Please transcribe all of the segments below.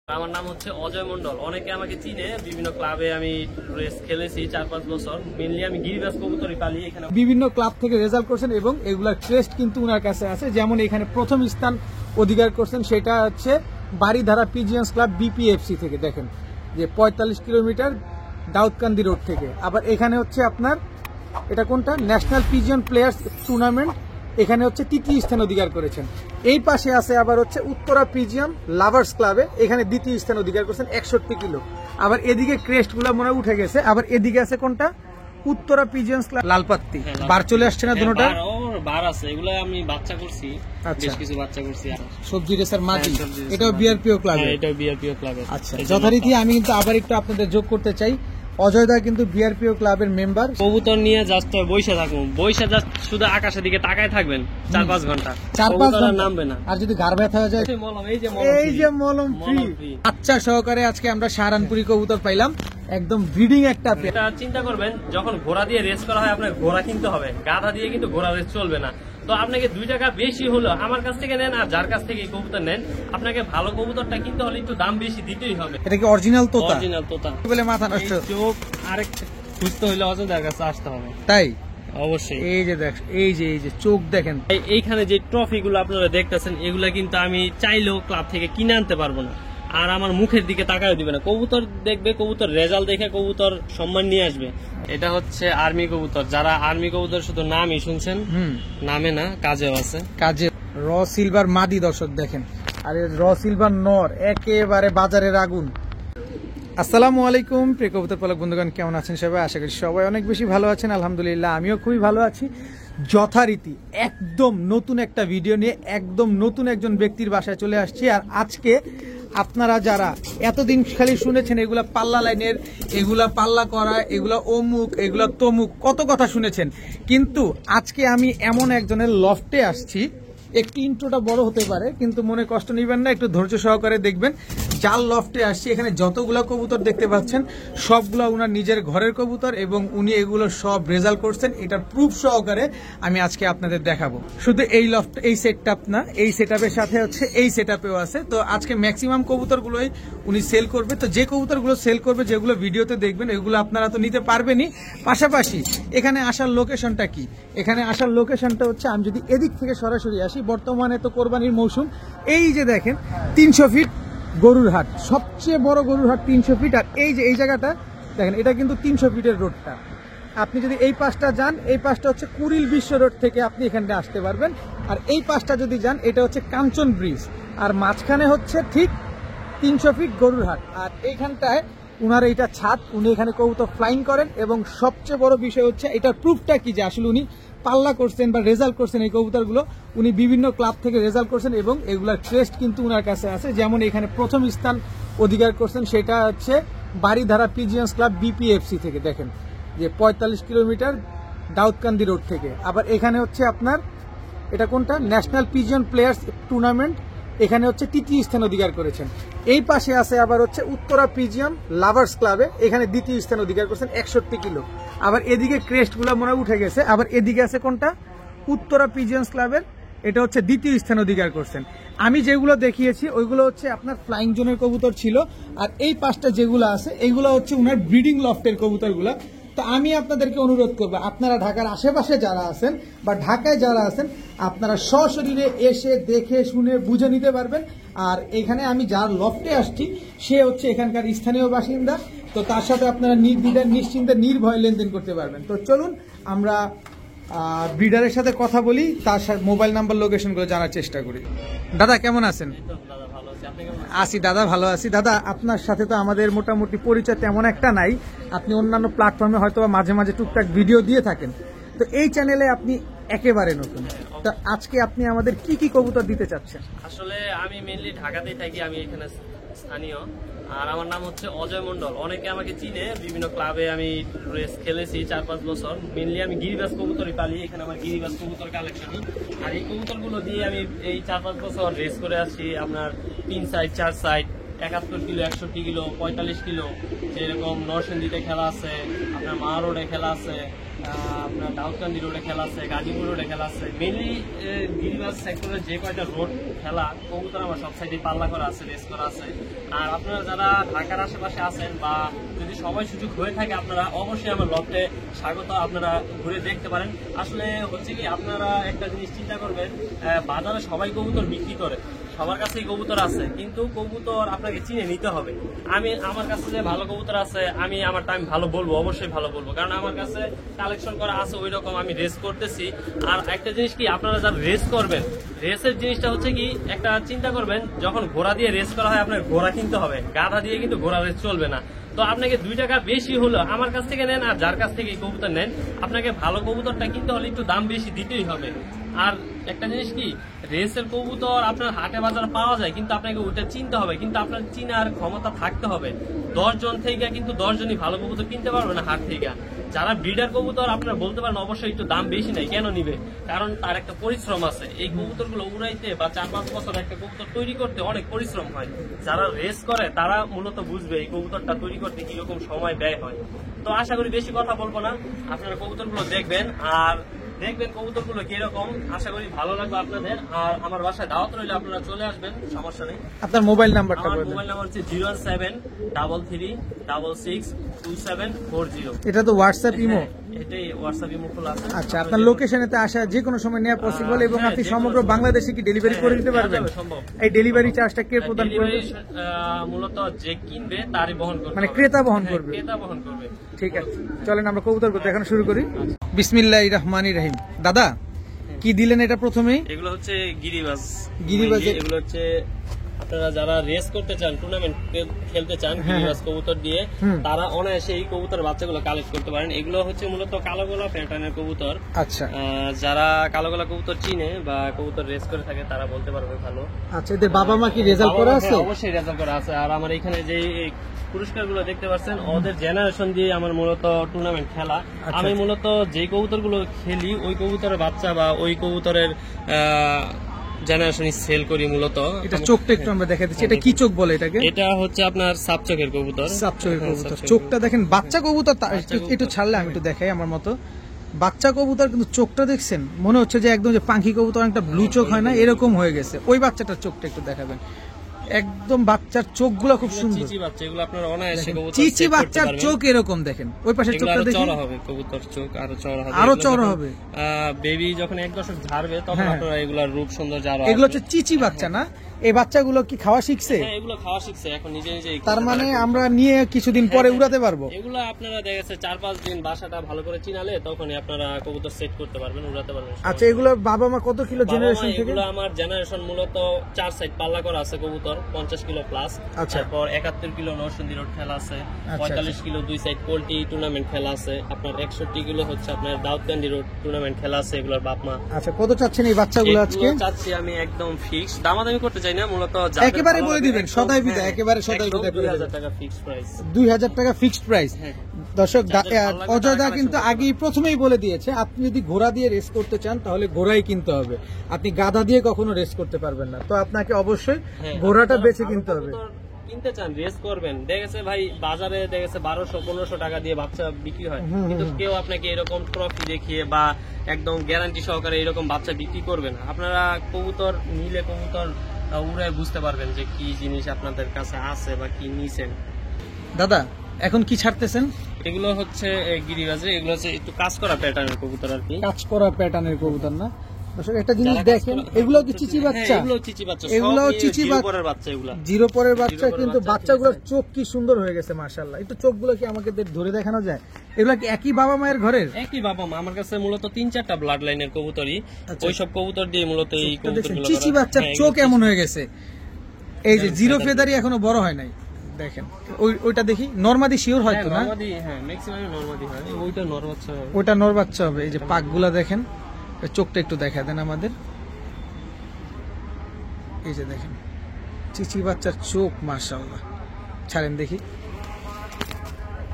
আমার নাম হচ্ছে অজয় মন্ডল। অনেকে আমাকে চিনে, বিভিন্ন ক্লাবে আমি রেস খেলেছি 4-5 বছর। মেইনলি আমি গিরিবাজ কবুতরই পালি। এখানে বিভিন্ন ক্লাব থেকে রেজাল্ট করছেন এবং এগুলার ক্রেস্ট কিন্তু ওনার কাছে আছে। যেমন এখানে প্রথম স্থান অধিকার করছেন, সেটা হচ্ছে বাড়িধারা পিজিয়ন্স ক্লাব বিপিএফসি থেকে। দেখেন যে 45 কিলোমিটার দাউদকান্দি রোড থেকে। আবার এখানে হচ্ছে আপনার এটা কোনটা, ন্যাশনাল পিজিয়ন প্লেয়ার্স টুর্নামেন্ট, এখানে হচ্ছে তৃতীয় স্থান অধিকার করেছেন। এই পাশে আছে আবার হচ্ছে উত্তরা পিজিয়ন লাভার্স ক্লাবে, এখানে দ্বিতীয় স্থান অধিকার করেছেন 61 কিলো। আবার এদিকে ক্রেস্ট গুলা মনে উঠে গেছে। আবার এদিকে আছে কোনটা, উত্তরা পিজিয়ন্স ক্লাব লালপাত্তি। বার চলে আসছে না দুটোটা? বার আছে, এগুলো আমি বাচ্চা করছি, বেশ কিছু বাচ্চা করছি। সবজি রেসার মাঝি, এটাও বিআরপিও ক্লাবে। এটাও বিআরপিও ক্লাবে। আচ্ছা, যথারীতি আমি কিন্তু আবার একটু আপনাদের যোগ করতে চাই, অজয় দা কিন্তু বিআরপিও ক্লাবের মেম্বার। কবুতর নিয়ে জাস্ট বসে থাকুন, বসে জাস্ট শুধু আকাশের দিকে তাকায় থাকবেন 4-5 ঘন্টা, 4-5 ঘন্টা নামবে না। আর যদি গার ব্যথা হয়ে যায়, এই যে মলম ফ্রি বাচ্চা সহকারে আজকে আমরা সাহারানপুরি কবুতর পাইলাম, একদম ব্রিডিং একটা। এটা চিন্তা করবেন, যখন ঘোড়া দিয়ে রেস করা হয় আপনার ঘোড়া কিনতে হবে, গাধা দিয়ে কিন্তু ঘোড়া রেস চলবে না। তো আপনাকে 2 টাকা বেশি হলো আমার কাছ থেকে নেন আর যার কাছ থেকে কবুতর নেন, আপনাকে ভালো কবুতরটা কিনতে হলে একটু দাম বেশি দিতেই হবে। এটা কি অরিজিনাল তোতা? অরিজিনাল তোতা বলে মাথা নষ্ট। চোখ আরেকটা খুঁজতে হলে অজয়দার কাছে আসতে হবে। তাই অবশ্যই। এই যে দেখ, এই যে চোখ দেখেন। এইখানে যে ট্রফি গুলো আপনারা দেখতেছেন, এগুলা কিন্তু আমি চাইলেও ক্লাব থেকে কিনে আনতে পারবো না। আর আমার মুখের দিকে তাকায় দিবে না, কবুতর দেখবে, কবুতর রেজাল্ট দেখে কবুতর সম্মান নিয়ে আসবে। এটা হচ্ছে আর্মি কবুতর। যারা আর্মি কবুতর শুধু নামই শুনছেন, নামে না, কাজেও আছে। কাজে র সিলভার মাদি, দর্শক দেখেন। আরে র সিলভার নর একেবারে বাজারের আগুন। আসসালামু আলাইকুম প্রিয় কবুতর পালক বন্ধুগণ, কেমন আছেন সবাই? আশা করি সবাই অনেক বেশি ভালো আছেন। আলহামদুলিল্লাহ, আমিও খুবই ভালো আছি। যথারীতি একদম নতুন একটা ভিডিও নিয়ে একদম নতুন একজন ব্যক্তির বাসায় চলে আসছি। আর আজকে আপনারা যারা এতদিন খালি শুনেছেন এগুলা পাল্লা লাইনের, এগুলা পাল্লা করা, এগুলা অমুক, এগুলা তমুক, কত কথা শুনেছেন, কিন্তু আজকে আমি এমন একজনের লফটে আসছি। একটু ইন্ট্রোটা বড় হতে পারে, কিন্তু মনে কষ্ট নেবেন না, একটু ধৈর্য সহকারে দেখবেন। যার লফটে আসছি, এখানে যতগুলো কবুতর দেখতে পাচ্ছেন সবগুলো উনার নিজের ঘরের কবুতর এবং উনি এগুলো সব রেজাল্ট করছেন। এটার প্রুফ সহকারে আমি আজকে আপনাদের দেখাবো। শুধু এই লফট, এই সেটআপ না, এই সেটআপের সাথে হচ্ছে এই সেটআপেও আছে। তো আজকে ম্যাক্সিমাম কবুতরগুলোই উনি সেল করবে। তো যে কবুতরগুলো সেল করবে, যেগুলো ভিডিওতে দেখবেন, এগুলো আপনারা তো নিতে পারবেনই। পাশাপাশি এখানে আসার লোকেশনটা কি? এখানে আসার লোকেশনটা হচ্ছে, আমি যদি এদিক থেকে সরাসরি আসি, বর্তমানে তো কোরবানির মৌসুম, এই যে দেখেন 300 ফিট গরুর হাট, সবচেয়ে বড় গরুর হাট 300 ফিট। আর এই যে এই জায়গাটা দেখেন, এটা কিন্তু 300 ফিটের রোডটা। আপনি যদি এই পাশটা যান, এই পাশটা হচ্ছে কুড়িল বিশ্ব রোড থেকে আপনি এখানটা আসতে পারবেন। আর এই পাশটা যদি যান, এটা হচ্ছে কাঞ্চন ব্রিজ। আর মাঝখানে হচ্ছে ঠিক 300 ফিট গরুর হাট। আর এইখানটায় উনার এইটা ছাদ, উনি এখানে কবুতর ফ্লাইং করেন। এবং সবচেয়ে বড় বিষয় হচ্ছে এটার প্রুফটা কি, যে আসলে উনি পাল্লা করছেন বা রেজাল্ট করছেন এই কবুতরগুলো, উনি বিভিন্ন ক্লাব থেকে রেজাল্ট করছেন এবং এগুলার ক্রেস্ট কিন্তু উনার কাছে আছে। যেমন এখানে প্রথম স্থান অধিকার করছেন, সেটা হচ্ছে বাড়িধারা পিজিয়ন্স ক্লাব বিপিএফসি থেকে। দেখেন যে 45 কিলোমিটার দাউদকান্দি রোড থেকে। আবার এখানে হচ্ছে আপনার এটা কোনটা, ন্যাশনাল পিজিয়ন প্লেয়ার্স টুর্নামেন্ট, এখানে হচ্ছে তৃতীয় স্থান অধিকার করেছেন। এই পাশে আছে আবার হচ্ছে উত্তরা পিজিয়ন লাভার্স ক্লাবে, এখানে দ্বিতীয় স্থান অধিকার করেছেন 61 কিলো। আবার এদিকে ক্রেস্ট গুলা মনে উঠে গেছে। আবার এদিকে আছে কোনটা, উত্তরা পিজিয়ন্স ক্লাবের, এটা হচ্ছে দ্বিতীয় স্থান অধিকার করছেন। আমি যেগুলো দেখিয়েছি ওইগুলো হচ্ছে আপনার ফ্লাইং জোনের কবুতর ছিল। আর এই পাঁচটা যেগুলো আছে এইগুলো হচ্ছে উনার ব্রিডিং লফটের কবুতরগুলা। তো আমি আপনাদেরকে অনুরোধ করবো, আপনারা ঢাকার আশেপাশে যারা আছেন বা ঢাকায় যারা আছেন, আপনারা সশরীরে এসে দেখে শুনে বুঝে নিতে পারবেন। আর এখানে আমি যার লফটে আসছি সে হচ্ছে এখানকার স্থানীয় বাসিন্দা। তো তার সাথে আপনারা নির্দ্বিধায় নিশ্চিন্তে নির্ভয়ে লেনদেন করতে পারবেন। তো চলুন আমরা ব্রিডারের সাথে কথা বলি, তার সাথে মোবাইল নাম্বার, লোকেশনগুলো জানার চেষ্টা করি। দাদা কেমন আছেন? আছি দাদা, ভালো আছি। দাদা আপনার সাথে তো আমাদের মোটামুটি পরিচয় তেমন একটা নাই। আপনি অন্যান্য প্ল্যাটফর্মে হয়তো মাঝে মাঝে টুকটাক ভিডিও দিয়ে থাকেন, তো এই চ্যানেলে আপনি একেবারে নতুন। তো আজকে আপনি আমাদের কি কি কবুতর দিতে চাচ্ছেন? আসলে আমি মেইনলি ঢাকাতেই থাকি, আমি এখানে স্থানীয়। আর আমার নাম হচ্ছে অজয় মন্ডল। অনেকে আমাকে চিনে, বিভিন্ন ক্লাবে আমি রেস খেলেছি 4-5 বছর। মেইনলি আমি গিরিবাজ কবুতরই পালি, এখানে আমার গিরিবাজ কবুতর কালেকশন। আর এই কবুতরগুলো দিয়ে আমি এই 4-5 বছর রেস করে আসছি। আপনার 3 side 4 side 71 kilo, 61 kilo, 45 kilo, যেরকম নরসিংদীতে খেলা আছে, আপনার মা রোডে খেলা আছে, আপনার দাউদকান্দি রোডে খেলা আছে, গাজীপুর রোডে খেলা আছে। মেনলি গিরিবাজ সেক্টরে যে কয়টা রোড খেলা কবুতর আমার সব সাইডে পাল্লা করা আছে, রেস করা আছে। আর আপনারা যারা ঢাকার আশেপাশে আছেন বা যদি সময় সুযোগ হয়ে থাকে, আপনারা অবশ্যই আমার লফটে স্বাগত, আপনারা ঘুরে দেখতে পারেন। আসলে হচ্ছে কি, আপনারা একটা জিনিস চিন্তা করবেন, বাজারে সবাই কবুতর বিক্রি করে, সবার কাছেই কবুতর আছে, কিন্তু কবুতর আপনাকে চিনে নিতে হবে। আমার কাছে যে ভালো কবুতর আছে, আমি ভালো বলবো, অবশ্যই ভালো বলবো, কারণ আমার কাছে কালেকশন করা আছে ওই রকম, আমি রেস করতেছি। আর একটা জিনিস কি, আপনারা যারা রেস করবেন, রেসের জিনিসটা হচ্ছে কি, একটা চিন্তা করবেন, যখন ঘোড়া দিয়ে রেস করা হয় আপনার ঘোড়া কিনতে হবে, গাধা দিয়ে কিন্তু ঘোড়া রেস চলবে না। তো আপনাকে 2 টাকা বেশি হলো আমার কাছ থেকে নেন আর যার কাছ থেকে কবুতর নেন, আপনাকে ভালো কবুতরটা কিনতে হলে একটু দাম বেশি দিতেই হবে। আর একটা জিনিস কি, রেসের কবুতর আপনার হাটে বাজারে পাওয়া যায়, কিন্তু আপনাকে ওইটা চিনতে হবে, কিন্তু আপনার চিনার ক্ষমতা থাকতে হবে। 10 জন থেকে কিন্তু 10 জনই ভালো কবুতর কিনতে পারবে না হাট থেকে। যারা ব্রিডার কবুতর, আপনারা বলতে পারেন অবশ্যই একটু দাম বেশি নেই, কেন নিবে? কারণ তার একটা পরিশ্রম আছে। এই কবুতরগুলো উড়াইতে বা 4-5 বছর একটা কবুতর তৈরি করতে অনেক পরিশ্রম হয়। যারা রেস করে তারা মূলত বুঝবে এই কবুতরটা তৈরি করতে কিরকম সময় ব্যয় হয়। তো আশা করি বেশি কথা বলবো না, আপনারা কবুতরগুলো দেখবেন আর দেখবেন কবুতরগুলো কিরকম। আশা করি ভালো লাগবে আপনাদের। আর আমার বাসায় দাওয়াত রইলে আপনারা চলে আসবেন, সমস্যা নেই। আপনার মোবাইল নাম্বারটা আমার বলে দেন। মোবাইল নাম্বার হচ্ছে 01733662740। এটা তো হোয়াটসঅ্যাপ ইমো? এটাই হোয়াটসঅ্যাপ ইমো খোলা আছে। আচ্ছা, আপনার লোকেশনেতে আসা যে কোনো সময় নেওয়া পসিবল, এবং হ্যাঁ, আপনি যে সমগ্র কোনো সময়। বাংলাদেশে কি ডেলিভারি করে দিতে হ্যাঁ, পারবেন? যাবে, সম্ভব। এই ডেলিভারি চার্জটা কে প্রদান করবে? ডেলিভারি মূলত যে কিনবে তারই বহন করবে, মানে ক্রেতা বহন হ্যাঁ, করবে? ক্রেতা বহন করবে। ঠিক আছে, চলেন আমরা কবুতর দেখানো শুরু করি। বিসমিল্লাহির রহমানির রহিম। দাদা, কি দিলেন এটা প্রথমেই? এগুলো হচ্ছে গিরিবাজ। গিরিবাজের- এগুলো হচ্ছে আপনারা যারা রেস করতে চান, টুর্নামেন্ট খেলতে চান গিরিবাজ কবুতর দিয়ে, তারা অনায়াসে এই কবুতর বাচ্চাগুলো কালেক্ট করতে পারেন। এগুলো হচ্ছে মূলত কালো গোলা প্যাটার্নের কবুতর। আচ্ছা যারা কালো গোলা কবুতর চিনে বা কবুতর রেস করে থাকে তারা বলতে পারবে ভালো। আচ্ছা, এদের বাবা মা কি রেজাল্ট করা আছে? হ্যাঁ, অবশ্যই রেজাল্ট করা আছে। আর আমার এখানে যে পুরস্কারগুলো দেখতে পাচ্ছেন, ওদের জেনারেশন দিয়ে আমার মূলত টুর্নামেন্ট খেলা। আমি মূলত যে কবুতরগুলো খেলি ওই কবুতরের বাচ্চা বা ওই কবুতরের জেনারেশন সেল করি মূলত। এটা চোখটা একটু আমরা দেখা দিচ্ছি, এটা কি চোখ বলে এটাকে? এটা হচ্ছে আপনার সাপচকের কবুতর। সাপচকের কবুতর। চোখটা দেখেন, বাচ্চা কবুতর একটু ছাড়লে আমি একটু দেখাই আমার মতো। বাচ্চা কবুতর কিন্তু চোখটা দেখছেন, মনে হচ্ছে যে একদম যে পাখি কবুতর একটা ব্লু চোখ হয় না, এরকম হয়ে গেছে। ওই বাচ্চাটার চোখটা একটু দেখাবেন, একদম বাচ্চার চোখগুলো খুব সুন্দর। চিচি বাচ্চা, এগুলো আপনারা অনায়াসে কবুতর চিচি বাচ্চার চোখ এরকম দেখেন, ওই পাশে চোখটা দেখেন, চড়া হবে কবুতর চোখ, আরো চড়া হবে, আরো চড়া হবে। বেবি যখন 1 দশক ঝাড়বে তখন আপনারা এগুলার রূপ সৌন্দর্য আরো এগুলো হচ্ছে চিচি বাচ্চা না? এই বাচ্চাগুলো কি খাওয়া শিখছে? হ্যাঁ, এগুলো খাওয়া শিখছে, এখন নিজে নিজে। তার মানে আমরা নিয়ে কিছুদিন পরে উড়াতে পারবো? এগুলো আপনারা দেখা যাচ্ছে 4-5 দিন বাসাটা ভালো করে চিনালে তখনই আপনারা কবুতর সেট করতে পারবেন, উড়াতে পারবেন। আচ্ছা, এগুলো বাবা মা কত কিলো জেনারেশন থেকে? এগুলো আমার জেনারেশন মূলত 4 সাইড পাল্লা করা আছে কবুতর, 50 কিলো প্লাস। তারপর 71 কিলো নরসিংদী রোড খেলা আছে, 45 কিলো 2 সাইড পোল্ট্রি টুর্নামেন্ট খেলা আছে, আপনার 61 কিলো হচ্ছে আপনার দাউদকান্দি রোড টুর্নামেন্ট খেলা আছে। এগুলোর বাপ মা। আচ্ছা, কত চাচ্ছেন এই বাচ্চাগুলো আজকে? চাচ্ছি আমি একদম ফিক্স, দামাদামি করতে চাই না, মূলত একেবারে বলে দিবেন, সদাই বিদায়, একেবারে সদাই বিদায় করে 2000 টাকা ফিক্স প্রাইস। 2000 টাকা ফিক্সড প্রাইস। দর্শক, অজয়দা কিন্তু আগেই প্রথমেই বলে দিয়েছে, আপনি যদি ঘোড়া দিয়ে রেস করতে চান তাহলে ঘোড়াই কিনতে হবে, আপনি গাধা দিয়ে কখনো রেস করতে পারবেন না। তো আপনাকে অবশ্যই ঘোড়াটা বেছে কিনতে হবে। কিনতে চান, রেস করবেন, দেখেছে ভাই বাজারে দেখেছে 1200-1500 টাকা দিয়ে বাচ্চা বিক্রি হয়, কিন্তু কেউ আপনাকে এরকম ট্রফি দেখিয়ে বা একদম গ্যারান্টি সহকারে এরকম বাচ্চা বিক্রি করবে না। আপনারা কবুতর নিলে কবুতর উড়ে বুঝতে পারবেন যে কি জিনিস আপনাদের কাছে আছে বা কি নিছেন। দাদা, এখন কি ছাড়তেছেন? এগুলো হচ্ছে গিরিবাজে, এগুলো হচ্ছে একটু কাজ করা প্যাটার্নের কবুতর আর কি। কাজ করা প্যাটার্নের কবুতর না? দর্শক, একটা জিনিস দেখেন, এগুলো কি চিচি বাচ্চা? এগুলো চিচি বাচ্চা, এগুলো চিচি বাচ্চা, এগুলো জিরো পরের বাচ্চা, কিন্তু বাচ্চাগুলোর চোখ কি সুন্দর হয়ে গেছে মাশাআল্লাহ। একটু চোখগুলো কি আমাকে ধরে দেখানো যায়? এগুলো কি একই বাবা মায়ের ঘরের? একই বাবা মা। আমার কাছে মূলত 3-4টা ব্লাড লাইনের কবুতরই, ওইসব কবুতর দিয়ে মূলত এই কবুতরগুলো। চিচি বাচ্চার চোখ এমন হয়ে গেছে, এই যে জিরো ফেদারই এখনো বড় হয় নাই। দেখেন ওইটা দেখি, নরমাদি শিওর হয়তো না? নরমাদি, হ্যাঁ ম্যাক্সিমাম নরমাদি হয়, ওইটা নর বাচ্চা হবে। ওইটা নর বাচ্চা হবে। এই যে পাকগুলা দেখেন, চোখটা একটু দেখা দেন আমাদের। এই যে দেখেন চিচি বাচ্চার চোখ, মাশাআল্লাহ। ছাড়েন দেখি,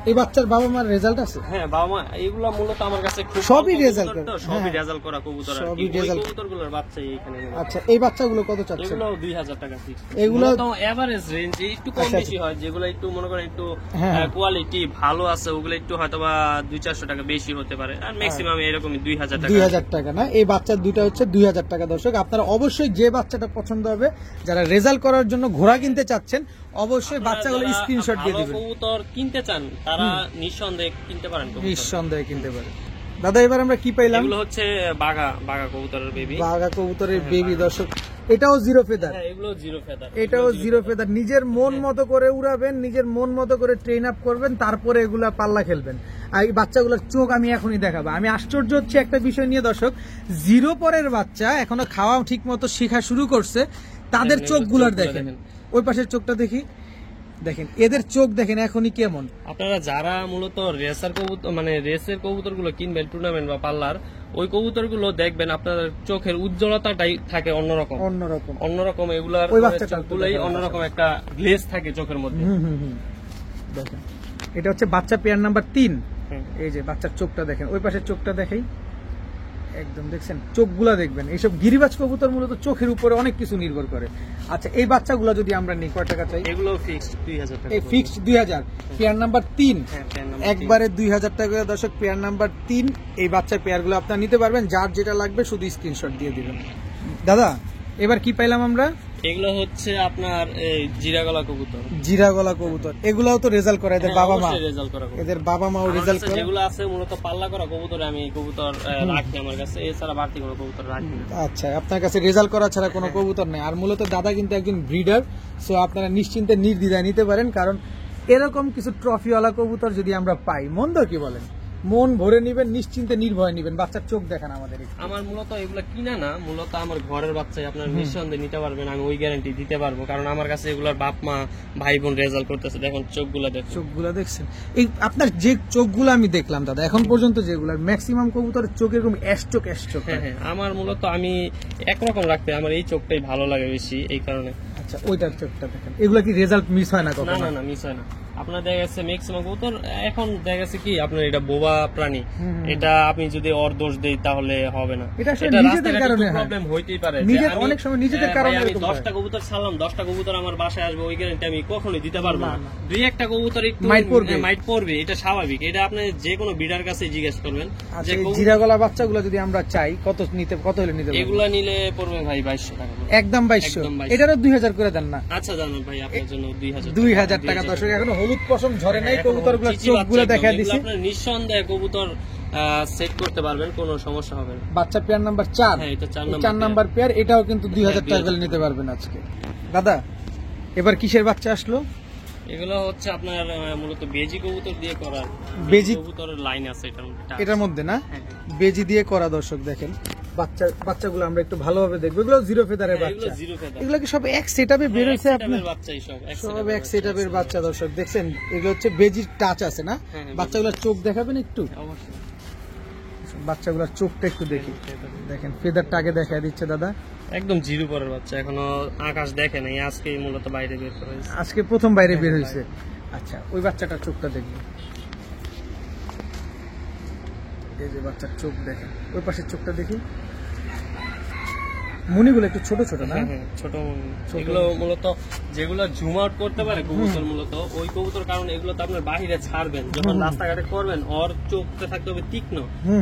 এই বাচ্চার বাবা মার রেজাল্ট আছে? হ্যাঁ বাবা মা এগুলা মূলত আমার কাছে খুব সবই অল্প রেজাল্ট কবুতর তো, করে। সবই হ্যাঁ। রেজাল্ট করা কবুতর আর সবই কি। ওই রেজাল্ট। কবুতরগুলোর বাচ্চাই এখানে নেই। আচ্ছা এই বাচ্চাগুলো কত চাচ্ছেন? এগুলো 2000 টাকা ফিক্স। এগুলো এগুলো তো এভারেজ রেঞ্জ, একটু কম আচ্ছা, বেশি হয়। যেগুলো একটু মনে করেন একটু হ্যাঁ। কোয়ালিটি ভালো আছে ওগুলো একটু হয়তোবা 200-400 টাকা বেশি হতে পারে, আর ম্যাক্সিমাম এরকমই 2000 টাকা। 2000 টাকা না, এই বাচ্চার দুইটা হচ্ছে 2000 টাকা। দর্শক আপনারা অবশ্যই যে বাচ্চাটা পছন্দ হবে, যারা রেজাল্ট করার জন্য ঘোড়া কিনতে চাচ্ছেন, অবশ্যই বাচ্চাগুলো যারা স্ক্রিনশট দিয়ে ভালো দিবেন। কবুতর কিনতে চান তারা নিঃসন্দেহে কিনতে পারেন কবুতর। নিঃসন্দেহে কিনতে পারেন। দাদা এবার আমরা কি পাইলাম? এগুলো হচ্ছে বাঘা বাঘা কবুতরের বেবি। বাঘা কবুতরের বেবি। দর্শক এটাও জিরো ফেদার, হ্যাঁ এগুলো জিরো ফেদার। এটাও জিরো ফেদার। নিজের মন মতো করে উড়াবেন, নিজের মন মতো করে ট্রেন আপ করবেন, তারপরে এগুলা পাল্লা খেলবেন। আর এই বাচ্চাগুলোর চোখ আমি এখনই দেখাবো। আমি আশ্চর্য হচ্ছে একটা বিষয় নিয়ে দর্শক, জিরো পরের বাচ্চা এখনো খাওয়া ঠিক মতো শেখা শুরু করছে, তাদের হ্যাঁ, চোখগুলার চোখগুলো দেখেন। দেখেন। ওই পাশের চোখটা দেখি, দেখেন এদের চোখ দেখেন এখনই কেমন। আপনারা যারা মূলত রেসার কবুতর মানে রেসের কবুতর গুলো কিনবেন টুর্নামেন্ট বা পাল্লার, ওই কবুতর গুলো দেখবেন আপনার চোখের উজ্জ্বলতাটাই থাকে অন্যরকম অন্যরকম। অন্যরকম। এগুলার ওই বাচ্চাটা চোখগুলোই একটু অন্যরকম একটা গ্লেজ থাকে চোখের মধ্যে। দেখেন এটা হচ্ছে বাচ্চা পেয়ার নাম্বার 3। হুম। এই যে বাচ্চার চোখটা দেখেন, ওই পাশের চোখটা দেখাই, একদম দেখছেন চোখগুলা দেখবেন। এইসব গিরিবাজ কবুতর মূলত চোখের উপরে অনেক কিছু নির্ভর করে। আচ্ছা এই বাচ্চাগুলো যদি আমরা নিই কয় টাকা চাই? এগুলো ফিক্সড 2000 টাকা। এই ফিক্সড 2000, পেয়ার নাম্বার 3 হ্যাঁ, পেয়ার নাম্বার একবারে 2000 টাকা। দর্শক পেয়ার নাম্বার 3 এই বাচ্চার পেয়ারগুলো আপনারা নিতে পারবেন, যার যেটা লাগবে শুধু স্ক্রিনশট দিয়ে দিবেন। দাদা এবার কি পাইলাম আমরা? এগুলো হচ্ছে আপনার এই জিরা গলা কবুতর। জিরা গলা কবুতর, এগুলাও তো রেজাল্ট করে এদের বাবা মা? রেজাল্ট করা কবুতর। এদের বাবা মাও আমার রেজাল্ট কাছে করে। যেগুলো আছে মূলত পাল্লা করা কবুতর আমি এই কবুতর রাখি আমার কাছে, এছাড়া বাড়তি কোনো কবুতর রাখি না। আচ্ছা আপনার কাছে রেজাল্ট করা ছাড়া কোনো কবুতর নেই। আর মূলত দাদা কিন্তু একজন ব্রিডার, সো আপনারা নিশ্চিন্তে নির্দ্বিধায় নিতে পারেন, কারণ এরকম কিছু ট্রফিওয়ালা কবুতর যদি আমরা পাই, মন্দ কি বলেন, মন ভরে নিবেন, নিশ্চিন্তে নির্ভয় নিবেন। বাচ্চার চোখ দেখান আমাদের একটু। আমার মূলত এগুলো কিনা না, মূলত আমার ঘরের বাচ্চাই আপনার নিঃসন্দেহে নিতে পারবেন, আমি ওই গ্যারান্টি দিতে পারবো, কারণ আমার কাছে এগুলোর বাপ মা ভাই বোন রেজাল্ট করতেছে। দেখুন চোখগুলো দেখুন। চোখগুলা দেখছেন, এই আপনার যে চোখগুলো আমি দেখলাম দাদা এখন পর্যন্ত যেগুলো, ম্যাক্সিমাম কবুতরের চোখ এরকম অ্যাশচোক অ্যাশচোক। হ্যাঁ হ্যাঁ, আমার মূলত আমি একরকম রাখতে আমার এই চোখটাই ভালো লাগে বেশি, এই কারণে। আচ্ছা ওইটার চোখটা দেখেন, এগুলা কি রেজাল্ট মিস হয় না না কখনো? না না, মিস হয় না। আপনার দেখা গেছে ম্যাক্সিমাম কবুতর এখন দেখা গেছে কি আপনার এটা বোবা প্রাণী, এটা আপনি যদি ওর দোষ দেই তাহলে হবে না। এটা আসলে নিজেদের কারণে হয়। প্রবলেম হইতেই পারে। নিজের অনেক সময় নিজেদের কারণে আমি এরকম 10টা কবুতর ছাড়লাম, 10টা কবুতর আমার বাসায় আসবে, ওই গ্যারান্টি আমি কখনোই দিতে পারবো না। দুই একটা কবুতর একটু মাইট পড়বে, এটা স্বাভাবিক। এটা আপনি যে কোনো বিডার কাছে জিজ্ঞেস করবেন আচ্ছা এই জিরা গলা বাচ্চাগুলো যদি আমরা চাই কত হলে নিতে পারবো? এগুলা নিলে পড়বে ভাই 2200 টাকা করে। একদম 2200। একদম 2200। এটারও 2000 করে দেন না? আচ্ছা জানেন ভাই, আপনার জন্য 2000 টাকা। দর্শক এখনো হলুদ পশম ঝরে নাই, কবুতরগুলোর চোখগুলো দেখা দিছি। আপনার নিঃসন্দেহে কবুতর সেট করতে পারবেন, কোনো সমস্যা হবে না। বাচ্চা পেয়ার নাম্বার 4। হ্যাঁ, এটা 4 4 নাম্বার পেয়ার, এটাও কিন্তু 2000 টাকা করে নিতে পারবেন আজকে। দাদা এবার কিসের বাচ্চা আসলো? এগুলো হচ্ছে আপনার মূলত বেজি কবুতর দিয়ে করা। বেজি কবুতরের লাইন আছে এটার মধ্যে। এটার মধ্যে না, হ্যাঁ, বেজি দিয়ে করা। দর্শক দেখেন বাচ্চাগুলো আমরা একটু ভালোভাবে দেখবো। এগুলো জিরো ফেদারের এগুলো বাচ্চা। Zero feather. এগুলো কি সব এক সেটআপে বের হইছে আপনার? বাচ্চাই সব সব এক সেটআপের বাচ্চা। দর্শক দেখছেন এগুলো হচ্ছে বেজির টাচ আছে না? হ্যাঁ, বাচ্চাগুলোর চোখ দেখাবেন একটু, অবশ্যই। বাচ্চাগুলোর চোখটা একটু দেখি। দেখেন ফেদারটা আগে দেখা দিচ্ছে দাদা, একদম জিরো পরের বাচ্চা, এখনো আকাশ দেখে নাই, আজকেই মূলত বাইরে বের করা হয়েছে। আজকে প্রথম বাইরে বের হয়েছে। আচ্ছা ওই বাচ্চাটার চোখটা দেখবো। এই যে বাচ্চার চোখ দেখেন, ওই পাশের চোখটা দেখি। মুনিগুলো একটু ছোট ছোট না? হ্যাঁ, হ্যাঁ, ছোট এগুলো মূলত যেগুলো জুম আউট করতে পারে কবুতর, মূলত ওই কবুতর, কারণ এগুলো তো আপনার বাহিরে ছাড়বেন যখন রাস্তাঘাটে করবেন, ওর চোখটা থাকতে হবে তীক্ষ্ণ,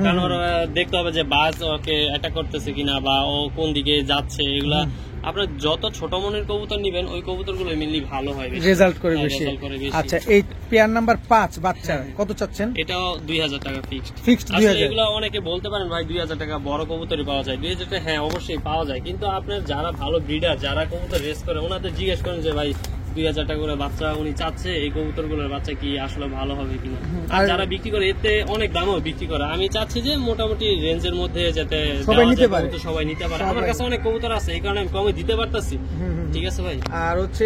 কারণ ওর দেখতে হবে যে বাস ওকে অ্যাটাক করতেছে কিনা বা ও কোন দিকে যাচ্ছে। এগুলা আপনার যত ছোট মনের কবুতর নিবেন ওই কবুতর গুলো মেনলি ভালো হয়, রেজাল্ট করে বেশি। রেজাল্ট করে বেশি। আচ্ছা এই পেয়ার নাম্বার 5 বাচ্চা কত চাচ্ছেন? এটাও 2000 টাকা ফিক্সড। ফিক্সড আসলে 2000। এগুলো অনেকে বলতে পারেন ভাই 2000 টাকা বড় কবুতরই পাওয়া যায়। 2000 টাকা হ্যাঁ অবশ্যই পাওয়া যায়, কিন্তু আপনার যারা ভালো ব্রিডার, যারা কবুতর রেস করে, ওনাদের জিজ্ঞেস করেন যে ভাই 2000 টাকা করে বাচ্চা উনি চাচ্ছে, এই কবুতরগুলোর বাচ্চা কি আসলে ভালো হবে কিনা। আর যারা বিক্রি করে এতে অনেক দামও বিক্রি করে। আমি চাচ্ছি যে মোটামুটি রেঞ্জের মধ্যে যাতে সবাই নিতে পারে, সবাই নিতে পারে। আমার কাছে অনেক কবুতর আছে, এই কারণে আমি কমে দিতে পারতাছি। ঠিক আছে ভাই। আর হচ্ছে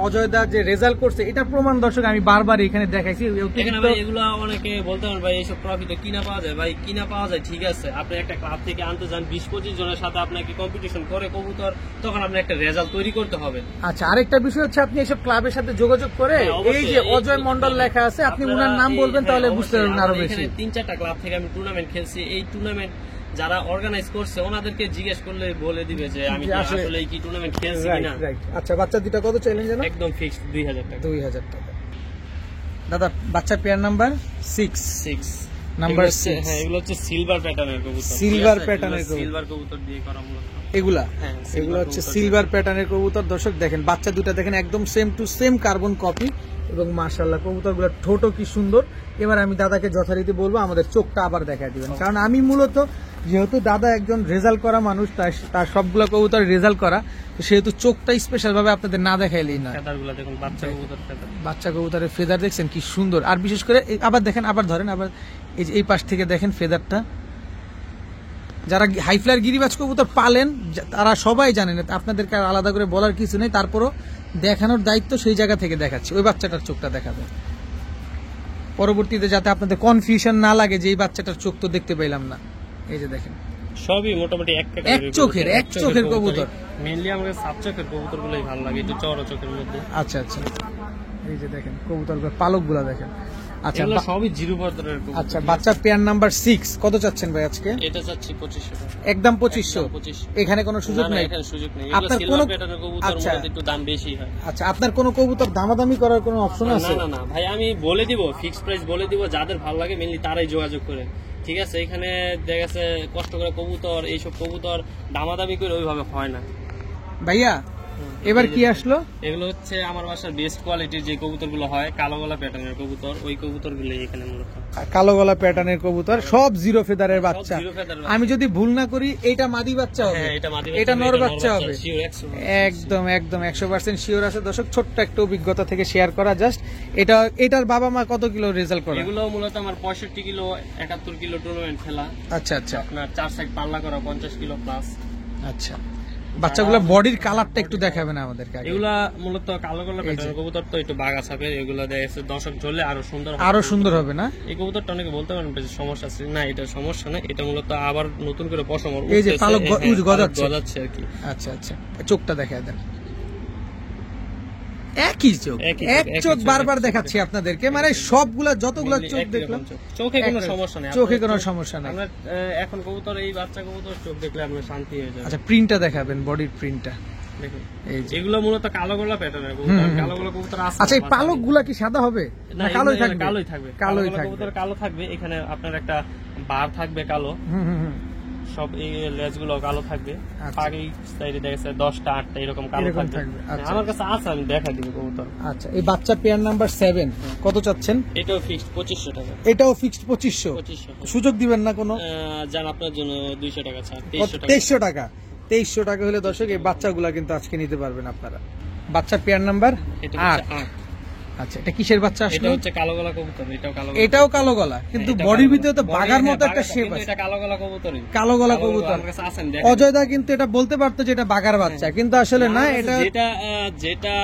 অজয় দা যে রেজাল্ট করছে এটা প্রমাণ। দর্শক আমি বারবার এখানে দেখাইছি। এখানে ভাই এগুলো অনেকে বলতে পারেন ভাই এইসব ট্রফি তো কিনা পাওয়া যায়। ভাই কিনা পাওয়া যায় ঠিক আছে, আপনি একটা ক্লাব থেকে আনতে যান 20-25 জনের সাথে আপনাকে কম্পিটিশন করে কবুতর, তখন আপনি একটা রেজাল্ট তৈরি করতে হবে। আচ্ছা আরেকটা বিষয় হচ্ছে আপনি এসব ক্লাবের সাথে যোগাযোগ করে হ্যাঁ, অবশ্যই। এই যে অজয় মন্ডল লেখা আছে আপনি আপনারা উনার নাম এই- বলবেন তাহলে হ্যাঁ, বুঝতে অবশ্যই। পারবেন আরো আমাদের বেশি। এখানে 3-4টা ক্লাব থেকে আমি টুর্নামেন্ট খেলছি। এই টুর্নামেন্ট যারা অর্গানাইজ করছে ওনাদেরকে জিজ্ঞেস করলে বলে দিবে যে আমি যে আসলে- আসলে কি টুর্নামেন্ট খেলছি রাইট কিনা। রাইট। আচ্ছা বাচ্চা দুটো কত চাইলেন যেন? একদম ফিক্সড 2000 টাকা। 2000 টাকা। দাদা বাচ্চা পেয়ার নাম্বার 6 6 নাম্বার এগুলো হচ্ছে- 6 হ্যাঁ এগুলো হচ্ছে সিলভার প্যাটার্নের কবুতর। Silver pattern এর কবুতর। সিলভার কবুতর দিয়ে করা মূলত। এগুলা হ্যাঁ, এগুলো silver হচ্ছে কবুতর। সিলভার প্যাটার্নের কবুতর। দর্শক দেখেন বাচ্চা দুটো দেখেন একদম same to same carbon copy এবং মাশাআল্লাহ কবুতরগুলোর ঠোঁটও কি সুন্দর। এবার আমি দাদাকে যথারীতি বলবো আমাদের চোখটা আবার দেখায় দিবেন, কারণ আমি মূলত যেহেতু দাদা একজন রেজাল্ট করা মানুষ তার সবগুলো কবুতর রেজাল্ট করা, তো সেহেতু চোখটা স্পেশাল ভাবে আপনাদের না দেখাইলেই না। ফেদারগুলো দেখুন, বাচ্চা কবুতর ফেদার। বাচ্চা কবুতরের ফেদার দেখছেন কি সুন্দর, আর বিশেষ করে আবার দেখেন, আবার ধরেন, আবার এই যে এই পাশ থেকে দেখেন ফেদারটা। যারা হাইফ্লায়ার গিরিবাজ কবুতর পালেন তারা সবাই জানেন, আপনাদেরকে আর আলাদা করে বলার কিছু নেই। তারপরও দেখানোর দায়িত্ব সেই জায়গা থেকে দেখাচ্ছি। ওই বাচ্চাটার চোখটা দেখাবে পরবর্তীতে, যাতে আপনাদের কনফিউশন না লাগে যে এই বাচ্চাটার চোখ তো দেখতে পাইলাম না। এই যে দেখেন সবই মোটামুটি এক এক চোখের, এক চোখের কবুতর। মেইনলি আমাকে সাত চোখের কবুতরগুলোই ভালো লাগে, একটু চওড়া চোখের মধ্যে। আচ্ছা আচ্ছা, এই যে দেখেন কবুতরগুলো, পালকগুলো দেখেন। আচ্ছা এগুলো সবই জিরো পর্দারের কবুতর। আচ্ছা বাচ্চা পেয়ার নাম্বার 6 কত চাচ্ছেন ভাই আজকে? এটা চাচ্ছি 2500 টাকা। একদম 2500। 2500। এখানে কোনো সুযোগ না, না, নেই? এখানে সুযোগ নেই। আপনার এগুলো কোনো সিলভার প্যাটার্নের কবুতর আচ্ছা মূলত একটু দাম বেশি হয়। আচ্ছা, আপনার কোনো কবুতর দামাদামি করার কোনো অপশন না আছে? না না ভাই, আমি বলে দিব, ফিক্স প্রাইস বলে দিব, যাদের ভালো লাগে মেইনলি তারাই যোগাযোগ করে। ঠিক আছে, এখানে দেখা গেছে কষ্ট করে কবুতর, এইসব কবুতর দামাদামি করে ওইভাবে হয় না। ভাইয়া এবার কি আসলো? এগুলো হচ্ছে আমার বাসার বেস্ট কোয়ালিটির যে কবুতরগুলো হয়, কালো গলা প্যাটার্নের কবুতর, ওই কবুতরগুলো এখানে মূলত। কালো গলা প্যাটার্নের কবুতর, সব জিরো ফেদারের বাচ্চা। জিরো ফেদারের আমি যদি ভুল না করি এইটা মাদি বাচ্চা হবে, হ্যাঁ, এটা মাদি এটা বাচ্চা, নর বাচ্চা হবে। শিওর 100%। একদম একদম 100% শিওর আছে। দর্শক ছোট্ট একটা অভিজ্ঞতা থেকে শেয়ার করা জাস্ট। এটার বাবা মা কত কিলো রেজাল্ট করে? এগুলো মূলত আমার 65 কিলো 71 কিলো টুর্নামেন্ট খেলা। আচ্ছা আচ্ছা আপনার 4 সাইড পাল্লা করা 50 কিলো প্লাস। আচ্ছা, বাচ্চাগুলো বডির কালারটা একটু দেখাবেন আমাদেরকে আগে। এগুলা মূলত কালো গলা প্যাটার্নের কবুতর, তো একটু বাঘা ছাপের। এগুলা দেখা যাচ্ছে দর্শক ঝরলে আরো সুন্দর হবে। আরো সুন্দর হবে না? এই কবুতরটা অনেকে বলতে পারেন যে সমস্যা আছে, না এটা সমস্যা না, এটা মূলত আবার নতুন করে পশম এই যে পালক গজাচ্ছে। গজাচ্ছে আর কি। আচ্ছা আচ্ছা, চোখটা দেখায় দেন। একই চোখ, একই এক চোখ, চোখ একই বারবার চোখ। দেখাচ্ছি আপনাদেরকে, মানে সবগুলা যতগুলা Mainly চোখ একই দেখলাম রকম চোখ। চোখে কোনো একরকম। সমস্যা নেই, চোখে আপনার কোনো চোখ- সমস্যা নেই। আপনার এখন কবুতর, এই বাচ্চা কবুতর চোখ দেখলে আপনার শান্তি হয়ে যাবে। আচ্ছা প্রিন্টটা দেখাবেন, বডির প্রিন্টটা। দেখুন এই যে এগুলো মূলত কালো গলা প্যাটার্নের কবুতর। কালো গলা কবুতর আছে। আচ্ছা, এই পালক গুলা কি সাদা হবে না, না কালোই এগুলো থাকবে? কালোই থাকবে। কালোই গলা থাকবে। কবুতর কালো থাকবে। এখানে আপনার একটা বার থাকবে কালো, হুম হুম হুম। সব এই লেজগুলো কালো থাকবে। আচ্ছা। পাখি সাইডে দেখা যাচ্ছে 10টা 8টা এরকম কালো এরকম থাকবে। থাকবে, আচ্ছা। আমার কাছে আছে, আমি দেখা দিব কবুতর। আচ্ছা, এই বাচ্চা পেয়ার নাম্বার 7 কত চাচ্ছেন? এটাও ফিক্সড 2500 টাকা। এটাও ফিক্সড 2500। 2500 সুযোগ দিবেন না কোনো? যান আপনার জন্য 200 টাকা ছাড়, 2300 টাকা। 2300 টাকা হলে দর্শক এই বাচ্চাগুলা কিন্তু আজকে নিতে পারবেন আপনারা। বাচ্চা পেয়ার নাম্বার এটা 8। হচ্ছে 8। আচ্ছা, এটা কিসের বাচ্চা এটা আসলো? হচ্ছে কালো গলা কবুতর, এটাও কালো গলা। এটাও কালো গলা, কিন্তু এটা বডির কালো ভিতরে তো গলা। বাঘার বডি, মতো হ্যাঁ, একটা বাঘা, শেপ কিন্তু আছে। এটা কালো গলা কবুতরই। কালো গলা কবুতর। আমার কাছে আছেন, দেখেন। অজয়দা কিন্তু এটা বলতে পারতো যে এটা বাঘার বাচ্চা, কিন্তু আসলে না, এটা যেটা যেটা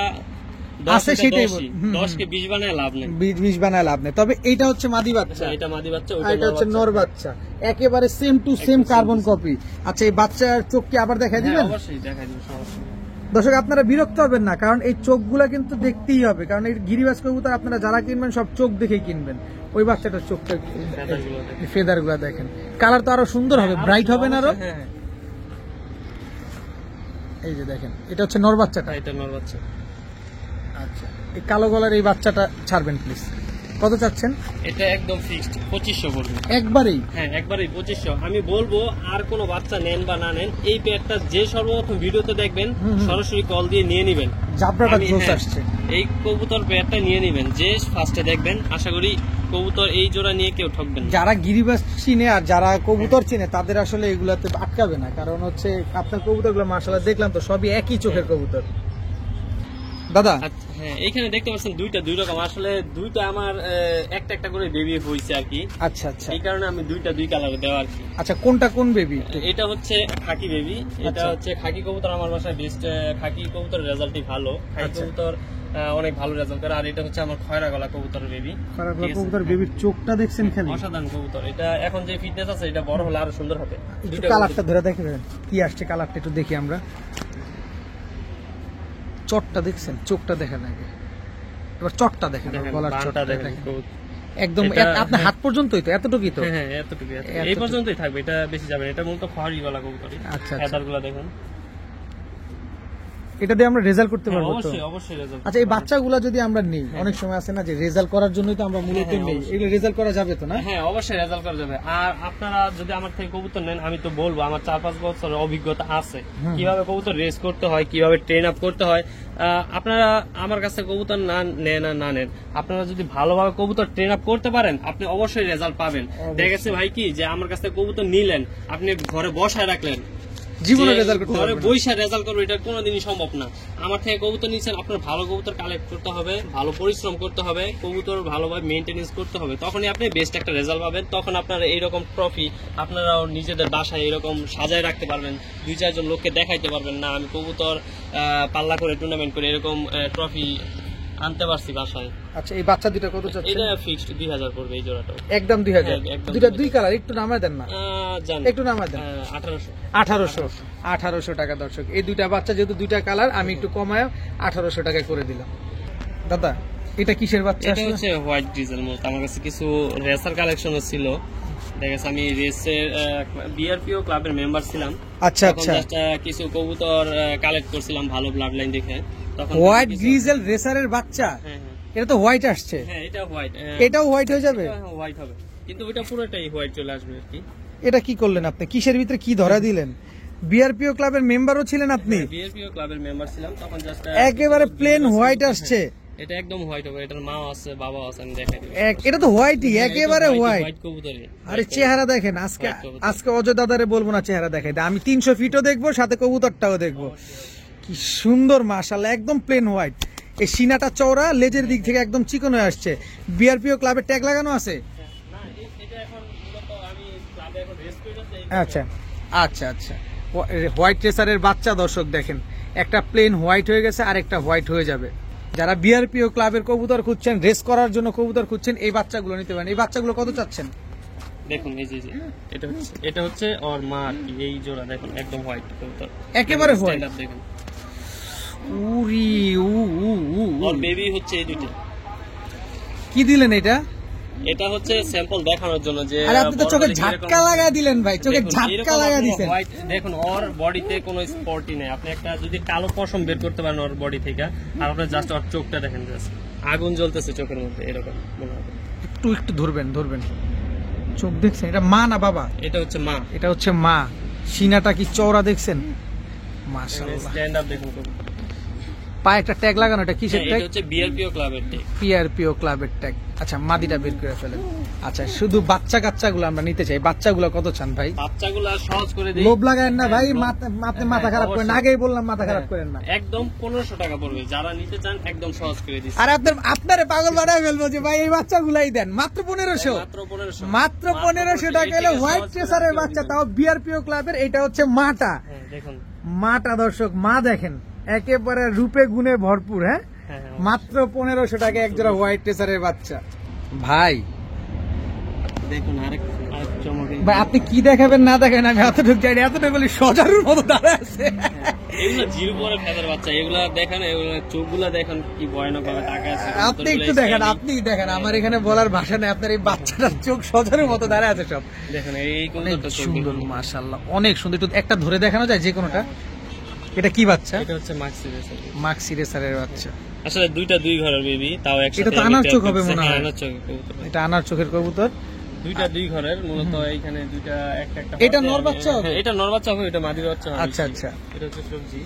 আছে সেটাই বল। 10 কে 20 বানায় লাভ নেই। বিষ বানায় লাভ নেই। তবে এটা হচ্ছে মাদি বাচ্চা, এটা মাদি বাচ্চা, আর এটা হচ্ছে নর বাচ্চা, একেবারে same to same carbon copy. আচ্ছা, এই বাচ্চার চোখ কি আবার দেখা দিবেন? অবশ্যই দেখা দিন, সমস্যা নেই। দর্শক আপনারা বিরক্ত হবেন না, কারণ এই চোখগুলা কিন্তু দেখতেই হবে, কারণ এই গিরিবাজ কবুতর আপনারা যারা কিনবেন সব চোখ দেখে কিনবেন। ওই বাচ্চাটার চোখটা, ফেদারগুলো দেখেন। ফেদার গুলা দেখেন, কালার তো আরো সুন্দর হবে, ব্রাইট হবে না আরো? হ্যাঁ, এই যে দেখেন, এটা হচ্ছে নর বাচ্চাটা। এটা নর বাচ্চা। আচ্ছা, এই কালো গলার এই বাচ্চাটা ছাড়বেন প্লিজ। কত চাচ্ছেন? এটা একদম ফিক্সড 2500 পড়বে। একবারেই? হ্যাঁ, একবারই 2500। আমি বলবো আর কোনো বাচ্চা নেন বা না নেন, এই পেয়ারটা যে সর্বপ্রথম ভিডিওতে দেখবেন সরাসরি কল দিয়ে নিয়ে নেবেন। জাবরাটা জোস হ্যাঁ, আসছে। এই কবুতর পেয়ারটা নিয়ে নেবেন, যে ফার্স্টে দেখবেন। আশা করি কবুতর এই জোড়া নিয়ে কেউ ঠকবেন না। যারা গিরিবাজ চিনে আর যারা কবুতর চিনে তাদের আসলে এগুলাতে আটকাবে না, কারণ হচ্ছে আপনার কবুতরগুলো মাশাআল্লাহ দেখলাম তো সবই একই চোখের কবুতর। দাদা আচ্ছা, হ্যাঁ, এইখানে দেখতে পাচ্ছেন দুইটা দুই রকম। আসলে দুইটা আমার একটা একটা করে বেবি হয়েছে আর কি। আচ্ছা আচ্ছা এই কারণে আমি দুইটা দুই কালারে দেওয়া আর কি। আচ্ছা, কোনটা কোন বেবি? এটা হচ্ছে খাকি বেবি, এটা আচ্ছা। হচ্ছে খাকি কবুতর। আমার বাসায় বেস্ট খাকি কবুতরের রেজাল্টই ভালো। খাকি আচ্ছা। কবুতর অনেক ভালো রেজাল্ট করে। আর এটা হচ্ছে আমার খয়রা গলা কবুতরের বেবি। কবুতর বেবির চোখটা দেখছেন খালি, অসাধারণ কবুতর। এটা এখন যে ফিটনেস আছে, এটা বড় হলে আরো সুন্দর হবে। একটু দুইটা কালারটা ধরে দেখবেন কি আসছে, কালারটা একটু দেখি আমরা। চটটা দেখছেন, চোখটা দেখেন আগে, এবার চটটা দেখেন, দেখেন, গলার বানটা চটটা দেখেন, দেখেন কবুতর। একদম এটা- আপনার হাত পর্যন্তই তো, এতটুকুই তো। হ্যাঁ এতটুকু এই এতটুকু। পর্যন্তই থাকবে, এটা বেশি যাবে না। এটা মূলত খড়ি গলা কবুতর। আচ্ছা। ফেদার গুলা দেখুন। এটা দিয়ে আমরা রেজাল্ট করতে হ্যাঁ, পারবো তো? অবশ্যই রেজাল্ট। আচ্ছা, এই বাচ্চাগুলা যদি আমরা নিই, অনেক সময় আছে না যে রেজাল্ট করার জন্যই তো আমরা মূলত হ্যাঁ, নেই, অবশ্যই। এগুলো রেজাল্ট করা যাবে তো না? হ্যাঁ অবশ্যই রেজাল্ট করা যাবে। আর আপনারা যদি আমার থেকে কবুতর নেন, আমি তো বলবো আমার 4-5 বছরের অভিজ্ঞতা আছে কিভাবে কবুতর রেস করতে হয়, কিভাবে ট্রেন আপ করতে হয়। আপনারা আমার কাছে কবুতর না নেন আর না নেন, আপনারা যদি ভালোভাবে কবুতর ট্রেন আপ করতে পারেন, আপনি অবশ্যই রেজাল্ট পাবেন। দেখা গেছে ভাই কি যে আমার কাছে কবুতর নিলেন, আপনি ঘরে বসায় রাখলেন, জীবনে যে রেজাল্ট করতে ঘরে পারবেন না। বইসা রেজাল্ট করবো, এটা কোনোদিনই সম্ভব না। আমার থেকে কবুতর নিচ্ছেন, আপনার ভালো কবুতর কালেক্ট করতে হবে, ভালো পরিশ্রম করতে হবে, কবুতর ভালোভাবে মেনটেনেন্স করতে হবে, তখনই আপনি বেস্ট একটা রেজাল্ট পাবেন। তখন আপনারা এইরকম ট্রফি আপনারাও নিজেদের বাসায় এরকম সাজায় রাখতে পারবেন, 2-4 জন লোককে দেখাইতে পারবেন, না আমি কবুতর পাল্লা করে টুর্নামেন্ট করে এরকম ট্রফি আনতে পারছি বাসায়। আচ্ছা, এই বাচ্চা দুটো কত চাচ্ছেন? এটা ফিক্সড 2000 পড়বে এই জোড়াটাও। একদম 2000। হ্যাঁ, একদম দুইটা 2000 দুই কালার, একটু নামায় দেন না, জান একটু নামায় দেন। 1800। 1800 টাকা দর্শক। এই দুইটা বাচ্চা যেহেতু দুইটা কালার, আমি একটু কমায় 1800 টাকা করে দিলাম। দাদা, এটা কিসের বাচ্চা এটা আসলে? হচ্ছে হোয়াইট ডিজেল মূলত। আমার কাছে কিছু রেসার কালেকশনও ছিল, দেখা গেছে আমি রেসের বিআরপিও ক্লাবের মেম্বার ছিলাম। আচ্ছা তখন আচ্ছা, just, কিছু কবুতর কালেক্ট করছিলাম ভালো ব্লাড লাইন দেখে। তখন হোয়াইট কিছু- গ্রিজেল রেসারের বাচ্চা, হ্যাঁ, এটা তো হোয়াইট আসছে, হ্যাঁ, এটা হোয়াইট। এটাও হোয়াইট হয়ে যাবে? হোয়াইট হবে, কিন্তু ওইটা পুরোটাই হোয়াইট চলে আসবে আর কি। এটা কি করলেন আপনি? কিসের ভিতরে কি ধরা দিলেন? বিআরপিও ক্লাবের মেম্বারও ছিলেন আপনি? বিআরপিও ক্লাবের মেম্বার ছিলাম তখন, জাস্ট একেবারে প্লেন হোয়াইট আসছে। এটা একদম হোয়াইট হবে, এটার মাও আছে বাবাও আছে, আমি দেখাই দিই। এটা তো হোয়াইটই, একেবারে হোয়াইট। হোয়াইট কবুতরই। আরে চেহারা দেখেন, আজকে আজকে অজয় দাদারে বলবো না চেহারা দেখাই, আমি 300 ফিটও দেখবো, সাথে কবুতরটাও দেখবো। কি সুন্দর মাশাআল্লাহ, একদম প্লেন হোয়াইট। এই সিনাটা চওড়া, লেজের দিক থেকে একদম চিকন হয়ে আসছে। বিআরপিও ক্লাবের ট্যাগ লাগানো আছে? এটা এখন মূলত আমি ক্লাবে এখন রেস করতেছি। আচ্ছা আচ্ছা আচ্ছা, হোয়াইট রেসারের বাচ্চা দর্শক দেখেন, একটা প্লেন হোয়াইট হয়ে গেছে আর একটা হোয়াইট হয়ে যাবে। যারা বিআরপিও ক্লাবের কবুতর খুঁজছেন, রেস করার জন্য কবুতর খুঁজছেন, এই বাচ্চাগুলো নিতে পারেন। এই বাচ্চাগুলো কত চাচ্ছেন? দেখুন এই যে এটা হচ্ছে ওর মা আর কি, এই জোড়া দেখুন একদম হোয়াইট কবুতর, একেবারে white? Stand up দেখুন। উরি উ উ উ উ। ওর বেবি হচ্ছে এই দুটো। কি দিলেন এটা? এটা হচ্ছে স্যাম্পল দেখানোর জন্য যে আরে আপনি তো চোখে বড়দের ঝাটকা কিরকম- লাগায় দিলেন ভাই, চোখে দেখুন, ঝাটকা এরকম লাগায় আপনার দিছেন। white- দেখুন ওর বডিতে কোনো স্পটই নেই। আপনি একটা যদি কালো পশম বের করতে পারেন ওর বডি থেকে, আর আপনি জাস্ট ওর চোখটা দেখেন, জাস্ট আগুন জ্বলতেছে চোখের মধ্যে, এরকম মনে হবে। একটু একটু ধরবেন ধরবেন, চোখ দেখছেন? এটা মা না বাবা? এটা হচ্ছে মা। এটা হচ্ছে মা। সিনাটা কি চওড়া দেখছেন? মাশাআল্লাহ। স্ট্যান্ড আপ দেখুন কবুতর। পায়ে একটা ট্যাগ লাগানো, এটা কিসের হ্যাঁ, ট্যাগ? এটা হচ্ছে বিআরপিও ক্লাবের টেক। পিআরপিও ক্লাবের ট্যাগ। আচ্ছা, মাদিটা বের করে ফেলেন। আচ্ছা, শুধু বাচ্চা কাচ্চাগুলো আমরা নিতে চাই। বাচ্চাগুলো কত চান ভাই? বাচ্চাগুলা সহজ করে দিই। লোভ লাগায়েন না ভাই, হ্যাঁ, আপনি মাথা খারাপ করেন না। অবশ্যই। আগেই বললাম মাথা খারাপ করেন না। একদম 1500 টাকা পড়বে, যারা নিতে চান একদম সহজ করে দিচ্ছি। আর আপনারে পাগল বানায় ফেলবো যে ভাই এই বাচ্চাগুলাই দেন মাত্র 1500। মাত্র 1500। মাত্র 1500 টাকা হলে হোয়াইট ট্রেসারের বাচ্চা, তাও বিআরপিও ক্লাবের। এটা হচ্ছে মাটা। হ্যাঁ, দেখুন। মাটা দর্শক, মা দেখেন একেবারে রূপে গুণে ভরপুর। হ্যাঁ, হ্যাঁ, হ্যাঁ। মাত্র 1500 টাকা এক জোড়া হোয়াইট ট্রেসারের বাচ্চা। ভাই দেখুন আরেক চমক। ভাই আপনি কি দেখাবেন না দেখেন, আমি এতটুকু জানি, এতটুকু বলি সজারুর মতো দাঁড়ায় আছে। এগুলো জিরো পরে ফেদার বাচ্চা, এগুলা দেখেন, এগুলা চোখগুলা দেখেন কি ভয়ানক ভাবে তাকায় আছে। আপনি একটু দেখেন, আপনি দেখেন, আমার এখানে বলার ভাষা নেই। আপনার এই বাচ্চাটার চোখ সজারুর মতো দাঁড়ায় আছে সব। দেখেন এই অনেক কবুতরটা চোখ সুন্দর দেখুন। মাশাআল্লাহ, অনেক সুন্দর। একটু একটা ধরে দেখানো যায় যে কোনোটা? এটা কি বাচ্চা? এটা হচ্ছে মাক্সি রেসার। মাক্সি রেসারের বাচ্চা। আসলে দুইটা দুই ঘরের বেবি, তাও একসাথে। এটা তো আনার চোখ হবে মনে হয়। আনার চোখ কবুতর। এটা আনার চোখের কবুতর। দুইটা দুই ঘরের, মূলত এইখানে দুইটা একটা একটা। এটা হবে। নর বাচ্চা হবে? হ্যাঁ, এটা নর বাচ্চা হবে, এটা মাদি বাচ্চা হবে। আচ্ছা, আচ্ছা। এটা হচ্ছে সবজি।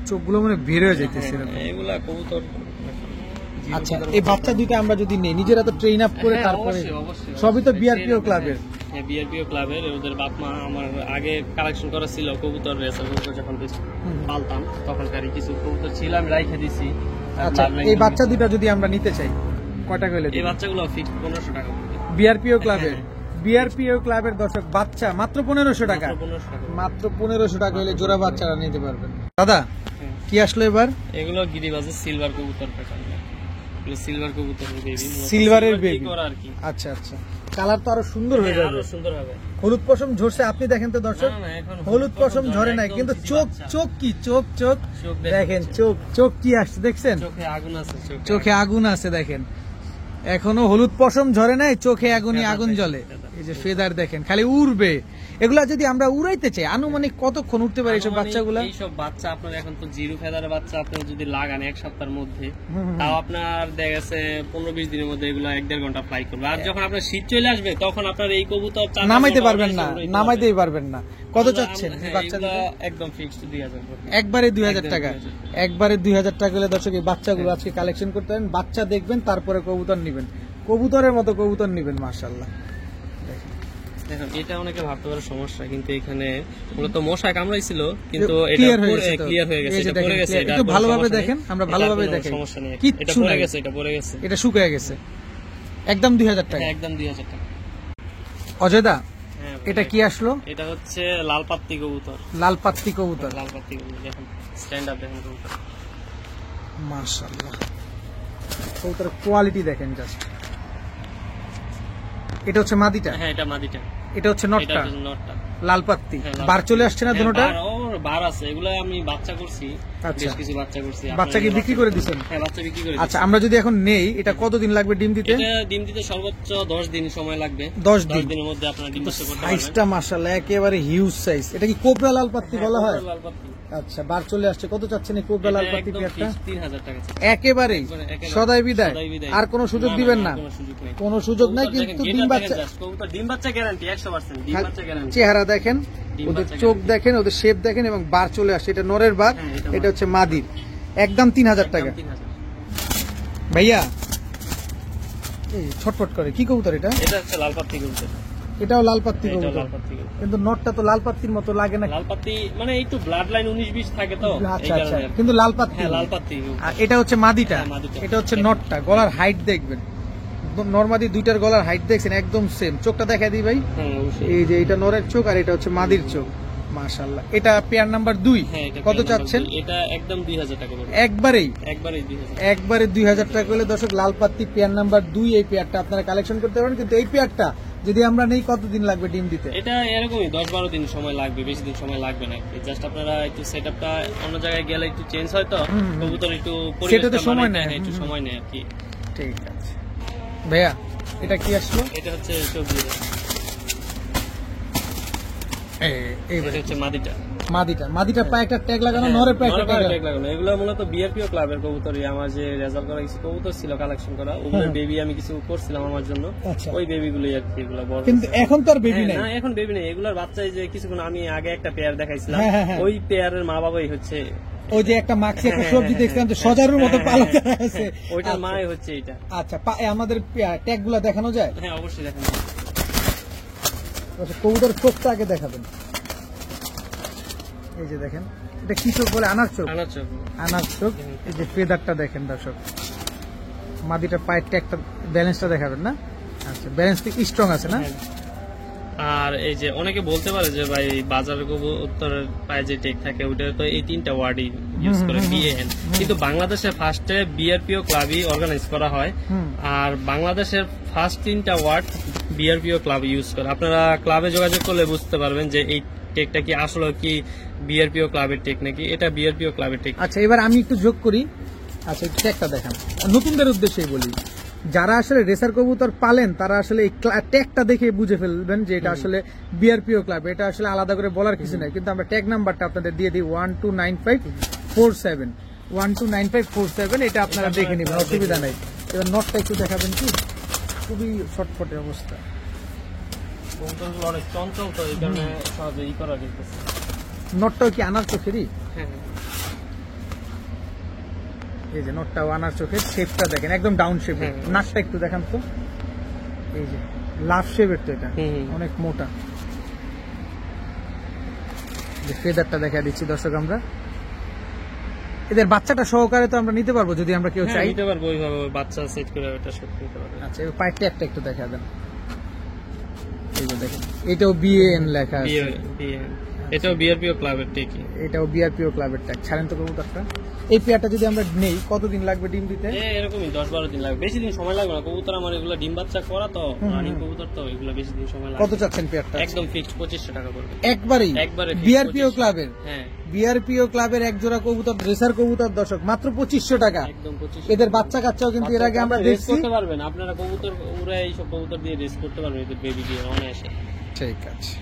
চোখগুলো মানে বের হয়ে যাইতেছে এরকম। এগুলা কবুতর। আচ্ছা, এই বাচ্চা দুইটা আমরা যদি নেই, নিজেরা তো ট্রেন আপ করে হ্যাঁ, তারপরে, অবশ্যই, অবশ্যই। সবই তো বিআরপিও ক্লাবের। হ্যাঁ, বিআরপিও ক্লাবের। ওদের বাপ মা আমার আগে কালেকশন করা ছিল কবুতর, রেসার কবুতর যখন বেশি পালতাম তখনকারই কিছু কবুতর ছিল, আমি রাইখে দিছি। আচ্ছা, এই বাচ্চা দুইটা যদি আমরা নিতে চাই, কয় টাকা হলে এই বাচ্চাগুলো ফিক্স 1500 টাকা পড়বে। বিআরপিও ক্লাবের? বিআরপিও ক্লাবের দর্শক বাচ্চা মাত্র 1500 টাকা। মাত্র 1500 টাকা। মাত্র 1500 টাকা হলে জোড়া বাচ্চারা নিতে পারবেন। দাদা হ্যাঁ। কি আসলো এবার? এগুলো গিরিবাজের সিলভার কবুতর প্যাটার্ন। এগুলো সিলভার কবুতরের বেবি। সিলভারের বেবি। করা আর কি। আচ্ছা আচ্ছা, কালার তো আরো সুন্দর হয়ে হ্যাঁ, যাবে। আরো সুন্দর হবে। হলুদ পশম ঝরছে, আপনি দেখেন তো দর্শক, না, না, এখন হলুদ পশম ঝরে নাই, একদম কিন্তু চিচি চোখ বাচ্চা। চোখ কি চোখ চোখ চোখ দেখেন, হচ্ছে। চোখ কি আসছে দেখছেন, চোখে আগুন আছে, চোখে আগুন আছে দেখেন, এখনো হলুদ পশম ঝরে নাই, চোখে আগুনই ফেদার আগুন দেখেন, জ্বলে। ফেদার। এই যে ফেদার দেখেন, খালি উড়বে। এগুলা যদি আমরা উড়াইতে চাই আনুমানিক কতক্ষণ উঠতে পারে এইসব আনুমানিক বাচ্চাগুলা? এইসব বাচ্চা আপনার এখন তো জিরো ফেদারের বাচ্চা আপনি যদি লাগান এক সপ্তাহের মধ্যে, হুম, হুম। তাও আপনার দেখা গেছে 15-20 দিনের মধ্যে এগুলো 1-1.5 ঘন্টা ফ্লাই করবে। আর যখন আপনার শীত চলে আসবে তখন আপনার এই কবুতর নামাইতে পারবেন না, নামাইতেই পারবেন না। কত চাচ্ছেন এই হ্যাঁ, বাচ্চা এগুলা দুটো? একদম ফিক্সড 2000 করে। একবারে 2000 একদম টাকা, 2000 একবারে 2000 টাকা হলে দর্শক এই বাচ্চাগুলো আজকে কালেকশন করতে পারেন। বাচ্চা দেখবেন, তারপরে কবুতর নিবেন, কবুতরের মতো কবুতর নিবেন। মাশাআল্লাহ, দেখুন এটা অনেকে ভাবতে পারে সমস্যা, কিন্তু এখানে মূলত মশা কামড়াইছিল, কিন্তু এটা ক্লিয়ার হয়ে গেছে, ক্লিয়ার হয়ে গেছে, এই যে এটা পড়ে দেখেন, গেছে। clear। এটা একটু কোনো ভালোভাবে সমস্যা নেই। দেখেন, আমরা এটা ভালোভাবে কোনো দেখাই, সমস্যা নেই, কিচ্ছু এটা পড়ে নাই। গেছে, এটা পড়ে গেছে। এটা শুকিয়ে গেছে, একদম 2000 টাকা। হ্যাঁ, একদম 2000 টাকা। অজয়দা, হ্যাঁ, এটা কি আসলো? এটা হচ্ছে লাল পাত্তি কবুতর। লাল পাত্তি কবুতর। লাল পাত্তি কবুতর দেখেন, স্ট্যান্ড আপ দেখেন কবুতর। মাশাআল্লাহ, কবুতরের কোয়ালিটি দেখেন জাস্ট। এটা হচ্ছে মাদিটা, হ্যাঁ, এটা মাদিটা, এটা হচ্ছে এটা নটটা, হচ্ছে নটটা। লাল পাত্তি। হ্যাঁ, লাল বার পাত্তি। চলে আসছে না হ্যাঁ, দুটোটা? বার আছে, এগুলো আমি বাচ্চা করছি, আচ্ছা। বেশ কিছু বাচ্চা করছি। বাচ্চা কি আপনার বিক্রি করে দিছেন? হ্যাঁ, বাচ্চা বিক্রি করে আচ্ছা, আমরা যদি এখন নেই, এটা কতদিন লাগবে ডিম দিতে? এটা ডিম দিতে সর্বোচ্চ 10 দিন সময় লাগবে। 10 দিন। 10 দিনের মধ্যে আপনার ডিম বাচ্চা করতে পারবেন। সাইজটা মাশাআল্লাহ একেবারে হিউজ সাইজ। এটা কি কোবরা লাল পাত্তি বলা হয়? লাল পাত্তি। আচ্ছা, বার চলে আসছে। কত চাচ্ছেন এই কোবরা লাল এটা পাত্তি একদম পেয়ারটা? fixed 3000 টাকা চাই। একেবারেই একেবারে। সদাই বিদায়, সদাই বিদায়। আর কোনো সুযোগ দিবেন না? কোনো সুযোগ নেই। কোনো সুযোগ নাই, কবুতর কিন্তু দেখেন, ডিম এটা বাচ্চা, দেখেন just, কবুতর ডিম বাচ্চা গ্যারান্টি 100%, ডিম বাচ্চা গ্যারান্টি। চেহারা দেখেন, ডিম ওদের বাচ্চা চোখ দেখেন, ওদের শেপ দেখেন, এবং বার চলে আসছে। এটা নরের বার, হ্যাঁ, এটা এটা হচ্ছে মাদির। একদম 3000 টাকা। 3000। ভাইয়া, এই ছটফট করে কি কবুতর এটা? এটা হচ্ছে লাল পাত্তি কবুতর। এটাও লাল পাত্তি এটাও কবুতর, লাল পাত্তি কবুতর। কিন্তু নটটা তো লাল পাত্তির মতো লাগে না। লাল পাত্তি মানে একটু ব্লাড লাইন 19-20 থাকে তো, এই আচ্ছা আচ্ছা, কারণে। কিন্তু লাল পাত্তি। হ্যাঁ, লাল পাত্তি কবুতর। আর এটা হচ্ছে মাদিটা, হ্যাঁ, মাদিটা। এটা হচ্ছে নটটা। গলার হাইট দেখবেন, নরমাদি দুইটার গলার হাইট দেখছেন, একদম সেম। চোখটা দেখা দিই ভাই, হ্যাঁ, অবশ্যই। এই যে এটা নরের চোখ আর এটা হচ্ছে মাদির চোখ। মাশাআল্লাহ, এটা পেয়ার নাম্বার 2। হ্যাঁ, এটা কত পেয়ার চাচ্ছেন? নাম্বার 2, এটা একদম 2000 টাকা পড়বে। একবারেই একবারে 2000। একবারে 2000 টাকা হলে দর্শক লাল পাত্তি পেয়ার নাম্বার 2 এই পেয়ারটা আপনারা কালেকশন করতে পারেন। কিন্তু এই পেয়ারটা যদি আমরা নেই, কতদিন লাগবে ডিম দিতে? এটা এরকমই 10-12 দিন সময় লাগবে, বেশি দিন সময় লাগবে না। জাস্ট আপনারা একটু সেটআপটা অন্য জায়গায় গেলে একটু চেঞ্জ হয় তো, কবুতর একটু সেটাতে সময় সময় নেয়। নেয়, একটু সময় নেয় আর কি। ঠিক আছে ভাইয়া, এটা কি আসলো? এটা হচ্ছে সবজি, এই এটা হচ্ছে মাদিটা। মাদিটা পায়ে একটা ট্যাগ লাগানো, নরের পায়ে একটা নরের পায়ে ট্যাগ tag লাগানো। এগুলো মূলত বিআরপিও ক্লাবের কবুতরই। আমার যে রেজাল্ট করা কিছু কবুতর ছিল কালেকশন করা, ওগুলোর বেবি আমি কিছু করছিলাম আমার জন্য। আচ্ছা। ওই বেবিগুলোই আর কি, এগুলো বড় কিন্তু হয়েছে। এখন তো আর বেবি হ্যাঁ, নাই। না, এখন বেবি নেই। এগুলোর বাচ্চাই যে কিছুক্ষণ আমি আগে একটা পেয়ার দেখাইছিলাম, হ্যাঁ, হ্যাঁ, হ্যাঁ। ওই পেয়ারের মা বাবাই হচ্ছে ওই যে একটা মাক্সি একটা সবজি দেখছিলাম যে সজারুর মতো পালক করা আছে, ওইটার আচ্ছা। মাই হচ্ছে এটা। আচ্ছা, আমাদের ট্যাগ গুলা দেখানো যায়? হ্যাঁ, অবশ্যই দেখেন। আচ্ছা, কবুতর চোখটা আগে দেখাবেন। এই যে দেখেন, এটা কি চোখ বলে? আনার চোখ। আনার চোখ। আনার চোখ। এই যে ফেদারটা দেখেন দর্শক, মাদিটা পায়ের ট্যাগটা, ব্যালেন্সটা দেখাবেন না? আচ্ছা, ব্যালেন্স কি স্ট্রং আছে না? হ্যাঁ। আর এই যে অনেকে বলতে পারে যে ভাই বাজারের কবুতরের পায়ে যে টেক থাকে ওটা তো এই 3টা ওয়ার্ডই ইউজ করে, বিএএন। কিন্তু বাংলাদেশে ফার্স্টে বিআরপিও ক্লাবই অর্গানাইজ করা হয়, আর বাংলাদেশের ফার্স্ট 3টা ওয়ার্ড বিআরপিও ক্লাব ইউজ করে। আপনারা ক্লাবে যোগাযোগ করলে বুঝতে পারবেন যে এই টেকটা কি আসলে কি বিআরপিও ক্লাবের টেক নাকি এটা বিআরপিও ক্লাবের টেক। আচ্ছা, এবার আমি একটু যোগ করি। আচ্ছা, এই ট্যাগটা দেখান, নতুনদের উদ্দেশ্যেই বলি, যারা আসলে রেসার কবুতর পালেন তারা আসলে এই ট্যাগটা দেখে বুঝে ফেলবেন যে এটা আসলে বিআরপিও ক্লাব। এটা আসলে আলাদা করে বলার কিছু নাই, কিন্তু আমরা ট্যাগ নাম্বারটা আপনাদের দিয়ে দিই 129547 129547। এটা আপনারা দেখে নেবেন, অসুবিধা নাই। এবার নটটা একটু দেখাবেন কি? খুবই ছটফটে অবস্থা। কবুতরগুলো অনেক চঞ্চল তো, এই কারণে সহজে ই করা যেতেছে। নটটাও কি আনার চোখেরই? হ্যাঁ, এই যে নটটাও আনার চোখের, শেপটা দেখেন একদম ডাউন শেপ। হ্যাঁ। নাকটা একটু দেখান তো, এই যে লাভ শেপের তো, এটা অনেক মোটা। যে ফেদারটা দেখা দিচ্ছি দর্শক, আমরা এদের বাচ্চাটা সহকারে তো আমরা নিতে পারবো যদি আমরা কেউ চাই। নিতে পারবো ওইভাবে, বাচ্চা সেট করে ওটা সেট নিতে পারবো। আচ্ছা, এবার পায়ের ট্যাগটা একটু দেখা দেন। এই যে দেখেন, এটাও বিএএন লেখা আছে। বিএএন। এটাও বিআরপিও ক্লাবের টেকি। এটাও বিআরপিও ক্লাবের ট্যাগ। ছাড়েন তো কবুতরটা। এই পেয়ারটা যদি আমরা নেই কতদিন লাগবে ডিম দিতে? এরকমই 10-12 দিন লাগবে, বেশি দিন সময় লাগবে না। কবুতর আমার এগুলো ডিম বাচ্চা করা তো, রানিং কবুতর তো, এগুলো বেশি দিন সময় লাগবে। কত চাচ্ছেন পেয়ারটা? একদম ফিক্সড 2500 টাকা পড়বে। একবারে বিআরপিও ক্লাবের? হ্যাঁ, বিআরপিও ক্লাবের এক জোড়া কবুতর, রেসার কবুতর দর্শক মাত্র 2500 টাকা। একদম 2500। এদের বাচ্চা কাচ্চাও কিন্তু এর আগে আমরা দেখছি। করতে পারবেন আপনারা, কবুতর উড়ে এইসব কবুতর দিয়ে রেস করতে পারবেন, এদের বেবি দিয়ে অনায়াসে। ঠিক আছে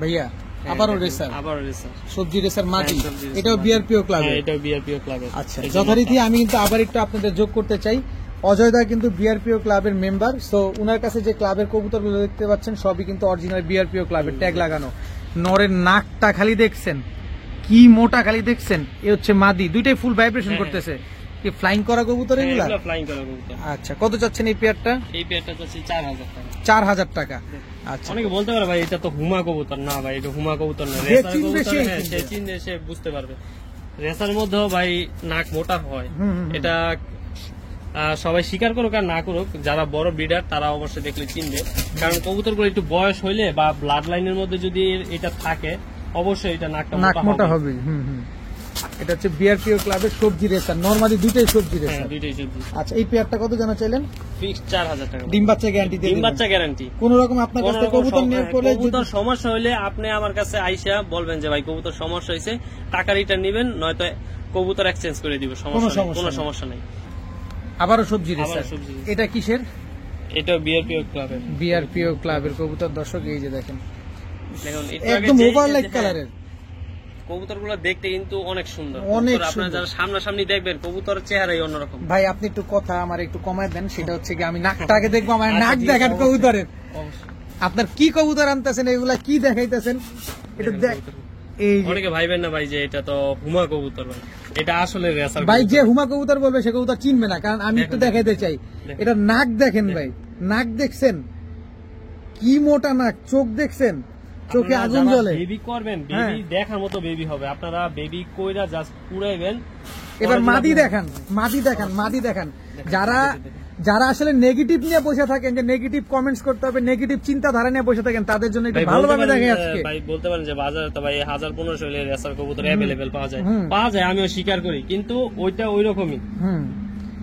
ভাইয়া, আবারও রেসার, আবার রেসার, সবজি রেসার মাটি, হ্যাঁ, সবজি রেসার এটাও মাটি। বিআরপিও ক্লাবের? হ্যাঁ, এটাও বিআরপিও ক্লাবের। আচ্ছা, যথারীতি আমি কিন্তু আবার একটু আপনাদের যোগ করতে চাই, অজয় দা কিন্তু বিআরপিও ক্লাবের মেম্বার। সো উনার কাছে যে ক্লাবের কবুতরগুলো দেখতে পাচ্ছেন সবই কিন্তু অরিজিনাল বিআরপিও ক্লাবের ট্যাগ লাগানো। নরের নাকটা খালি দেখছেন, কি মোটা খালি দেখছেন। এ হচ্ছে মাদি, দুইটাই ফুল ভাইব্রেশন করতেছে। কি ফ্লাইং করা কবুতর এগুলা? এগুলো ফ্লাইং করা কবুতর। আচ্ছা, কত চাচ্ছেন এই পেয়ারটা? এই পেয়ারটা চাচ্ছি 4000 টাকা। 4000 টাকা। আচ্ছা, অনেকে বলতে পারে ভাই এটা তো হুমা কবুতর। না ভাই, এটা হুমা কবুতর না, যে রেসার চিনবে কবুতর। সেই হ্যাঁ, চিনবে। সে চিনবে, সে বুঝতে পারবে। রেসার মধ্যেও ভাই নাক মোটা হয়, এটা সবাই স্বীকার করুক আর না করুক, যারা বড় ব্রিডার তারা অবশ্যই দেখলে চিনবে। কারণ কবুতরগুলো একটু বয়স হইলে বা ব্লাড লাইনের মধ্যে যদি এটা থাকে, অবশ্যই এটা নাক নাকটা মোটা হবে। এটা হচ্ছে বিআরপিও ক্লাবের সবজি রেসার, নরমালি দুইটাই সবজি হ্যাঁ, রেসার। দুইটাই সবজি। আচ্ছা, এই পেয়ারটা কত জানা চাইলেন? ফিক্সড 4000 টাকা। ডিম বাচ্চা গ্যারান্টি দিয়ে ডিম দিবেন? বাচ্চা গ্যারান্টি। কোন রকম আপনার কাছ থেকে কবুতর নিয়ে পড়লে কবুতর সমস্যা হইলে আপনি আমার কাছে আইসা বলবেন যে ভাই কবুতর সমস্যা হয়েছে, টাকা রিটার্ন নেবেন, নয়তো কবুতর এক্সচেঞ্জ করে দিব, কোনো সমস্যা নেই। আবারও সবজি আবারও রেসার। সবজি রেসার। এটা কিসের? এটা বিআরপিও ক্লাবের। বিআরপিও ক্লাবের কবুতর দর্শক, এই যে দেখেন দেখুন একদম ওভারলাইট কালারের কবুতরগুলো দেখতে কিন্তু অনেক সুন্দর। অনেক কবুতর আপনারা সুন্দর। যারা সামনাসামনি দেখবেন, কবুতরের চেহারাই অন্যরকম। ভাই আপনি একটু কথা আমার একটু কমায় দেন, সেটা হচ্ছে কি আমি নাকটাকে দেখবো, আমার নাক দেখান কবুতরের। আপনার কি কবুতর আনতেছেন, এগুলা কি দেখাইতেছেন? এটা দেখ, এই যে অনেকে ভাইবেন না ভাই যে এটা তো হুমা কবুতর, ভাই এটা আসলে রেসার ভাই যে হুমা কবুতর বলবে সে কবুতর চিনবে না, কারণ আমি একটু দেখাইতে চাই। এটা নাক দেখেন ভাই, নাক দেখছেন কি মোটা নাক, চোখ দেখছেন, চোখে আগুন জ্বলে। বেবি করবেন, হ্যাঁ। বেবি দেখার মতো বেবি হবে। আপনারা বেবি কইরা জাস্ট পুরাইবেন। এবার মাদি দেখান, মাদি দেখান, মাদি দেখান। যারা আসলে নেগেটিভ নিয়ে বসে থাকেন, যে নেগেটিভ কমেন্টস করতে হবে, নেগেটিভ চিন্তাধারা নিয়ে বসে থাকেন, তাদের জন্য একটু ভাই ভালোভাবে দেখে আজকে। ভাই বলতে পারেন যে বাজারে তো ভাই 1500 হলে রেসার কবুতর অ্যাভেলেবেল পাওয়া যায়, আমিও স্বীকার করি, কিন্তু ওইটা ওইরকমই।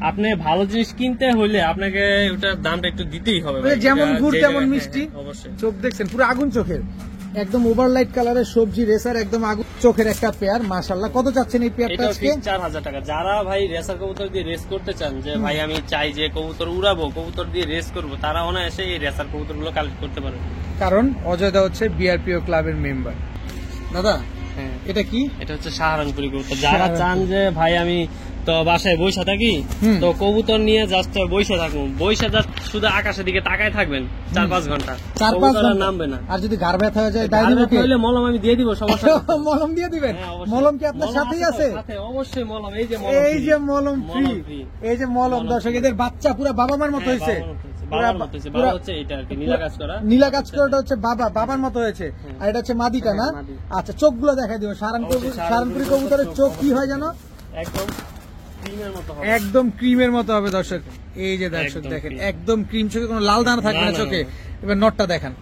আপনি ভালো জিনিস কিনতে হইলে আপনাকে ওটার দামটা একটু দিতেই হবে ভাই। যেমন গুড় যে তেমন জায়গায়- মিষ্টি। হ্যাঁ, অবশ্যই। চোখ দেখছেন পুরো আগুন চোখের, একদম ওভারলাইট কালারের সবজি রেসার, একদম আগুন চোখের একটা পেয়ার। মাশাআল্লাহ, কত চাচ্ছেন এই পেয়ারটা এটা আজকে? 4000 টাকা। যারা ভাই রেসার কবুতর দিয়ে রেস করতে চান, যে ভাই আমি চাই যে কবুতর উড়াবো, কবুতর দিয়ে রেস করবো, তারা অনায়াসে এই রেসার কবুতর গুলো কালেক্ট করতে পারে। কারণ অজয় দা হচ্ছে বিআরপিও ক্লাবের মেম্বার। দাদা হ্যাঁ, এটা কি? এটা হচ্ছে সাহারানপুরি কবুতর। যারা চান যে ভাই আমি তো বাসায় বইসা থাকি, তো কবুতর নিয়ে জাস্ট বইসা থাকুন, বইসা জাস্ট শুধু আকাশের দিকে তাকায় থাকবেন 4-5 ঘন্টা, 4-5 কবুতর আর ঘন্টা নামবে না। আর যদি ঘাড় ব্যথা হয়ে যায় আর ডায়রিয়া ব্যথা হইলে মলম আমি দিয়ে দিব, সমস্যা নেই। মলম দিয়ে দিবেন? হ্যাঁ, অবশ্যই। মলম কি আপনার মলম সাথেই আছে? সাথে অবশ্যই মলম। এই যে এই যে মলম ফ্রি, মলম free। এই যে মলম। দর্শক এদের বাচ্চা পুরো বাবা মার মতো হ্যাঁ, হয়েছে। বাবার মতো হয়েছে। বাবা হচ্ছে এটা আর কি, নীলা কাজ করা। নীলা কাজ করাটা হচ্ছে বাবার মতো হয়েছে, আর এটা হচ্ছে মাদিটা না? হ্যাঁ, মাদি। আচ্ছা, চোখগুলো দেখাই দিও। সারানপুরি কবুতরের চোখ কি হয় জানো? একদম ক্রিমের মতো হবে। একদম ক্রিমের মতো হবে দর্শক। এই যে দর্শক একদম দেখেন, cream। একদম ক্রিম, চোখে কোনো লাল দানা থাকবে না, না না, চোখে। না। এবার নটটা দেখান।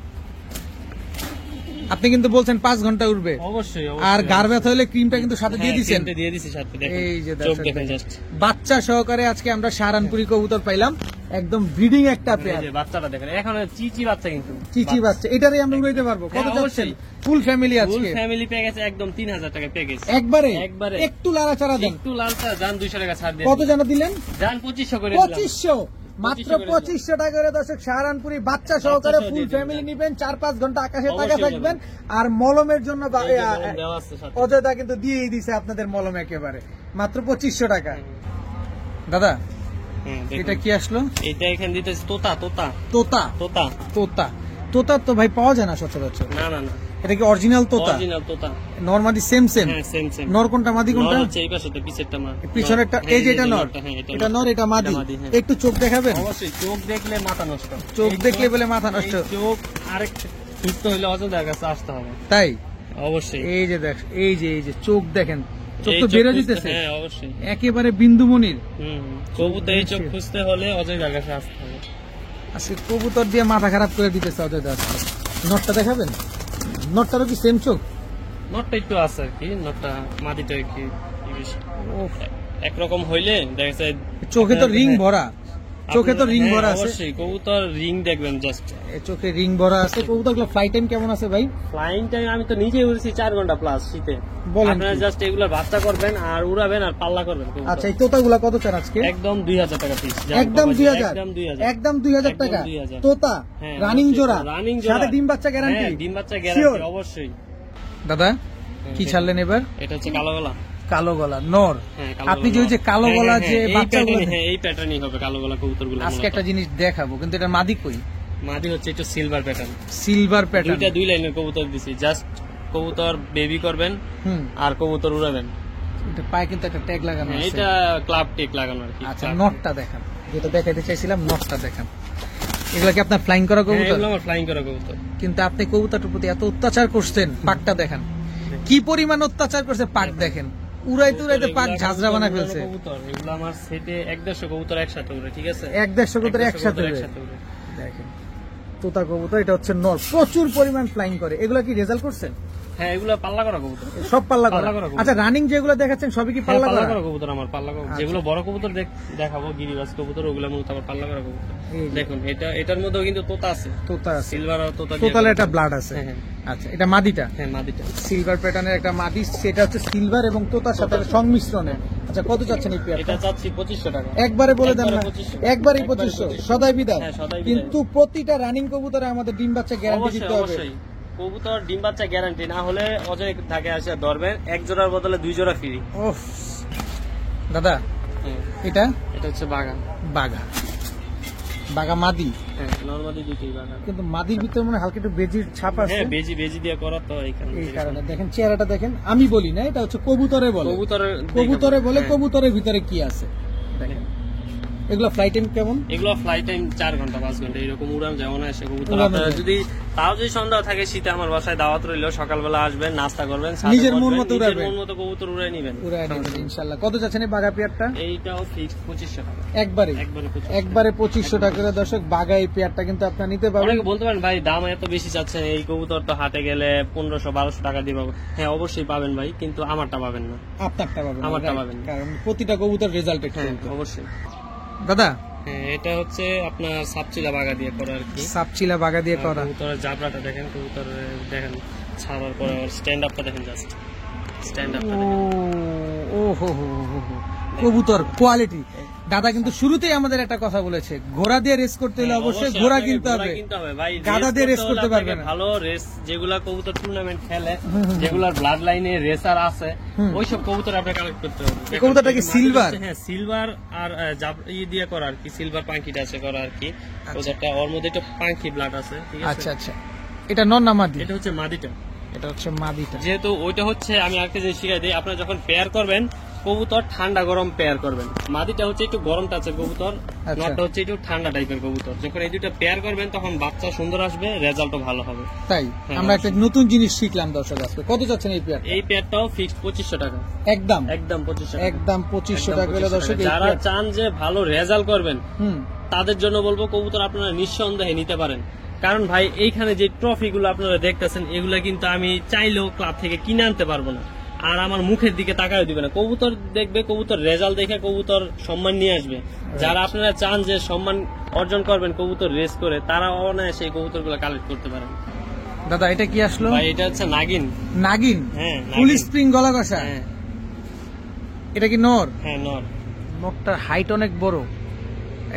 আপনি কিন্তু বলছেন 5 ঘন্টা উঠবে, অবশ্যই আর গার ব্যথা হলে ক্রিমটা কিন্তু সাথে দিয়ে হ্যাঁ, দিচ্ছেন। ক্রিমটা দিয়ে দিছি সাথে। দেখেন এই যে চোখ দর্শক দেখেন দেখেন। জাস্ট। বাচ্চা সহকারে আজকে আমরা সাহারানপুরি কবুতর পাইলাম, একদম ব্রিডিং একটা এই পেয়ার। যে বাচ্চাটা দেখেন, এখন চিচি বাচ্চা কিন্তু। চিচি বাচ্চা, এটারই আমরা উড়াইতে পারবো। কত হ্যাঁ, যাচ্ছেন? অবশ্যই। ফুল ফ্যামিলি ফুল আজকে ফ্যামিলি প্যাকেজ একদম 3000 টাকা প্যাকেজ। একবারে একবারে। একটু লাড়াচাড়া দেন। একটু লালটা জান 200 টাকা ছাড় দিয়ে। কত জানা দিলেন? জান 2500 করে দিলাম। 2500, মাত্র 2500 টাকা করে দর্শক সাহারানপুরি বাচ্চা সহকারে সহ ফুল দিয়ে দিবেন। ফ্যামিলি নিবেন, 4-5 ঘন্টা আকাশে অবশ্যই তাকা থাকবেন। আর মলমের জন্য এই যে মলম দেওয়া আছে সাথে। অজয়দা কিন্তু দিয়েই দিছে আপনাদের মলম একেবারে মাত্র 2500 টাকা। দাদা হ্যাঁ, দেখুন। এটা কি আসলো? এটা এখানে দিতেছে তোতা। তোতা তোতা। তোতা তোতা তো ভাই পাওয়া যায় না সচরাচর। না না না, এটা কি অরিজিনাল তোতা? অরিজিনাল তোতা। নরমালি সেম হ্যাঁ, সেম সেম। নর কোনটা মাদি কোনটা? নর হচ্ছে এই পাশেটা, পিছেরটা মা। পিছনেরটা হ্যাঁ, এই যে এটা নর, নরটা, হ্যাঁ, এটা নর, এটা মাদি। মাদি, হ্যাঁ। একটু চোখ দেখাবেন? অবশ্যই, চোখ দেখলে মাথা নষ্ট। চোখ এই দেখলে বলে মাথা নষ্ট? এই চোখ আরেক সুস্থ হইলে অযোধ্যার কাছে আসতে হবে। তাই? অবশ্যই। এই যে দেখ, এই যে চোখ দেখেন, চোখ এই তো চোখ বেরো খুঁজতে- দিতেছে হ্যাঁ, অবশ্যই। একেবারে বিন্দুমণির। কবুতর এই চোখ খুঁজতে হলে অযোধ্যার কাছে আসতে হবে। আজকে কবুতর দিয়ে মাথা খারাপ করে দিতেছে অজয় দাস। নটটা দেখাবেন? নটটারও কি সেম চোখ? নটটা একটু আছে আর কি, নটটা মাদিটা কি বেশি একরকম হইলে দেখা যায় চোখে তো রিং ভরা, চোখে তো রিং ভরা আছে। অবশ্যই কবুতর রিং দেখবেন জাস্ট, চোখে রিং ভরা আছে। কবুতরগুলো ফ্লাইট টাইম কেমন আছে ভাই? ফ্লাইং টাইম আমি তো নিজে উড়েছি 4 ঘন্টা প্লাস শীতে। বলেন আপনারা কি? জাস্ট এগুলা বাচ্চা করবেন আর উড়াবেন আর পাল্লা করবেন কবুতর। আচ্ছা, এই তোতাগুলা কত চান আজকে? একদম 2000 টাকা পিস। একদম 2000, একদম 2000, একদম 2000 টাকা। একদম 2000 তোতা হ্যাঁ, রানিং অবশ্যই। জোড়া, রানিং জোড়া সাথে ডিম বাচ্চা গ্যারান্টি। হ্যাঁ, ডিম বাচ্চা গ্যারান্টি অবশ্যই। দাদা কি ছাড়লেন এবার? এটা হচ্ছে কালো গলা। কালো গলা নর। হ্যাঁ, কালো আপনি গলা। যে কালো হ্যাঁ, গলা হ্যাঁ, যে এই বাচ্চাগুলো, প্যাটার্নই, হ্যাঁ এই প্যাটার্নই হবে কালো গলা কবুতরগুলো। আজকে একটা জিনিস দেখাবো, কিন্তু এটা মাদি কই? মাদি হচ্ছে একটু সিলভার প্যাটার্ন। Silver pattern. দুইটা 2 লাইনের কবুতর দিছি, জাস্ট কবুতর বেবি করবেন আর কবুতর উড়াবেন। এটা পায়ে কিন্তু একটা ট্যাগ লাগানো হ্যাঁ, আছে। এটা ক্লাব টেক লাগানো আর কি। আচ্ছা, নটটা দেখান, যেটা দেখাইতে চাইছিলাম নটটা দেখান। এগুলা কি আপনার ফ্লাইং করা হ্যাঁ, কবুতর? এগুলো আমার ফ্লাইং করা কবুতর। কিন্তু আপনি কবুতরটার প্রতি এত অত্যাচার করছেন, পাকটা দেখেন কি পরিমাণ অত্যাচার করছে। পাক দেখেন, উড়াইতে উড়াইতে পাক ঝাঁঝরা বানায় ফেলছে। কবুতর এগুলো আমার সেটে 150 কবুতর একসাথে উড়ে, ঠিক আছে? 150 কবুতর একসাথে উড়ে। উড়ে। দেখেন তোতা কবুতর, এটা হচ্ছে নর, প্রচুর পরিমাণ ফ্লাইং করে। এগুলা কি রেজাল্ট করছেন? হ্যাঁ, এগুলো পাল্লা করা কবুতর। সব পাল্লা করা। পাল্লা করা কবুতর। আচ্ছা, রানিং যেগুলো দেখাচ্ছেন সবই কি হ্যাঁ, পাল্লা পাল্লা করা? করা কবুতর আমার, পাল্লা করা। যেগুলো বড় কবুতর দেখাবো গিরিবাজ কবুতর, ওগুলো মূলত আমার পাল্লা করা কবুতর। এই যে। দেখুন এটার মধ্যেও কিন্তু তোতা আছে, তোতা আছে, সিলভার আর তোতা দিয়ে তোতালে করা। একটা ব্লাড আছে। হ্যাঁ, হ্যাঁ। আচ্ছা, এটা মাদিটা হ্যাঁ, মাদিটা। সিলভার প্যাটার্নের একটা মাদি, সেটা হচ্ছে সিলভার এবং তোতার সাথে সংমিশ্রণে। আচ্ছা, কত চাচ্ছেন এই পেয়ারটা? এটা চাচ্ছি 2500 টাকা। একবারে বলে দেন না, একবারে 2500 একবারই 2500 সদাই বিদায়। হ্যাঁ, সদাই বিদায়। কিন্তু প্রতিটা রানিং কবুতরে আমাদের ডিম বাচ্চা গ্যারান্টি অবশ্যই দিতে হবে। অবশ্যই কবুতর ডিম বাচ্চা গ্যারান্টি না হলে অজয় থাকে আসে ধরবেন, এক জোড়ার বদলে 2 জোড়া ফ্রি। ওহ দাদা, এটা এটা হচ্ছে বাগা। বাঘা, বাঘা মাদি। হ্যাঁ, নরমালি দুটোই বাগা। কিন্তু মাদির ভিতরে মনে হয় হালকা একটু বেজির ছাপ আছে। হ্যাঁ, বেজি দিয়ে করা তো এই কারণে। এই কারণে দেখেন চেহারাটা দেখেন, আমি বলি না, এটা হচ্ছে কবুতরে বলে। কবুতরের কবুতরে বলে হ্যাঁ। কবুতরের ভিতরে কি আছে দেখেন। এগুলো ফ্লাইট টাইম কেমন? এগুলো ফ্লাইট টাইম 4 ঘন্টা 5 ঘন্টা এরকম উড়ান যেমন আসে কবুতর। উড়ানো আপনারা যায়। যদি তাও যদি সন্ধ্যা থাকে শীতে আমার বাসায় দাওয়াত রইল, সকালবেলা আসবেন, নাস্তা করবেন, সাথে নিজের মন বসবেন, মতো নিজের উড়াবেন। মন মতো কবুতর উড়াই নেবেন। উড়ায় নেবেন ইনশাআল্লাহ। কত যাচ্ছেন এই বাঘা পেয়ারটা? এইটাও ফিক্স 2500 টাকা। একবারে একবারে 2500। একবারে 2500 টাকা করে। দর্শক, বাঘা এই পেয়ারটা কিন্তু আপনারা নিতে পারবেন। অনেকে বলতে পারেন ভাই দাম এত বেশি চাচ্ছেন, এই কবুতর তো হাটে গেলে 1500-1200 টাকা দিয়ে পাবো। হ্যাঁ, অবশ্যই পাবেন ভাই, কিন্তু আমারটা পাবেন না। আপনারটা পাবেন, আমারটা right? পাবেন। কারণ প্রতিটা কবুতর রেজাল্ট একটু হ্যাঁ, উল্টো। অবশ্যই। দাদা, হ্যাঁ, এটা হচ্ছে আপনার সাপচিলা বাগা দিয়ে করা আর কি। সাপচিলা বাঘা দিয়ে করা। কবুতরের জাবরাটা দেখেন, কবুতর দেখেন ছাড়ার পরে স্ট্যান্ড আপটা দেখেন, জাস্ট স্ট্যান্ড আপটা দেখেন। ও হো হো হো হো। কবুতর কোয়ালিটি। দাদা কিন্তু শুরুতেই আমাদের একটা কথা বলেছে, ঘোড়া দিয়ে রেস করতে হলে অবশ্যই ঘোড়া আপনাকে কিনতে হবে। ঘোড়া কিনতে হবে ভাই, গাধা দিয়ে রেস করতে হলে পারবে আপনাকে না। ভালো রেস যেগুলা কবুতর টুর্নামেন্ট খেলে, যেগুলার ব্লাড লাইনে রেসার আছে, ওইসব কবুতর আপনি কালেক্ট করতে হবে। এই কবুতরটা কি সিলভার? হ্যাঁ, সিলভার আর দিয়ে করা আর কি, সিলভার পাঙ্কিটা আছে করা আর কি। কবুতরটা ওর মধ্যে একটু পাঙ্কি ব্লাড আছে, ঠিক আছে? আচ্ছা আচ্ছা, এটা নর না মাদি? এটা হচ্ছে মাদিটা। এটা হচ্ছে মাদিটা। যেহেতু ওইটা হচ্ছে, আমি আরেকটা জিনিস শিখাই দিই, আপনারা যখন পেয়ার করবেন কবুতর ঠান্ডা গরম পেয়ার করবেন। মাদিটা হচ্ছে একটু গরম টাচের কবুতর, আচ্ছা। নটটা হচ্ছে একটু ঠান্ডা টাইপের কবুতর। যখন এই দুটো পেয়ার করবেন তখন বাচ্চা সুন্দর আসবে, রেজাল্টও ভালো হবে। তাই হ্যাঁ, আমরা একটা নতুন জিনিস শিখলাম দর্শক আজকে। কত যাচ্ছেন এই পেয়ার? এই পেয়ারটাও ফিক্সড 2500 টাকা। একদম একদম 2500 টাকা। একদম 2500 টাকা করে 2500 দর্শক টাকা। এই যারা পেয়ার। চান যে ভালো রেজাল্ট করবেন হুম, তাদের জন্য বলবো কবুতর আপনারা নিঃসন্দেহে নিতে পারেন। কারণ ভাই এইখানে যে ট্রফিগুলো আপনারা দেখতেছেন এগুলা কিন্তু আমি চাইলেও ক্লাব থেকে কিনে আনতে পারবো না, আর আমার মুখের দিকে তাকায় দিবে না। কবুতর দেখবে, কবুতর রেজাল্ট দেখে কবুতর সম্মান নিয়ে আসবে। যারা আপনারা চান যে সম্মান অর্জন করবেন কবুতর রেস করে, তারা অনায়াসে এই কবুতরগুলো কালেক্ট করতে পারেন। দাদা এটা কি আসলো? ভাই এটা হচ্ছে নাগিন। নাগিন। হ্যাঁ, ফুল নাগিন। স্প্রিং গলা কষা। হ্যাঁ, এটা কি নর? হ্যাঁ নর। নরটার হাইট অনেক বড়,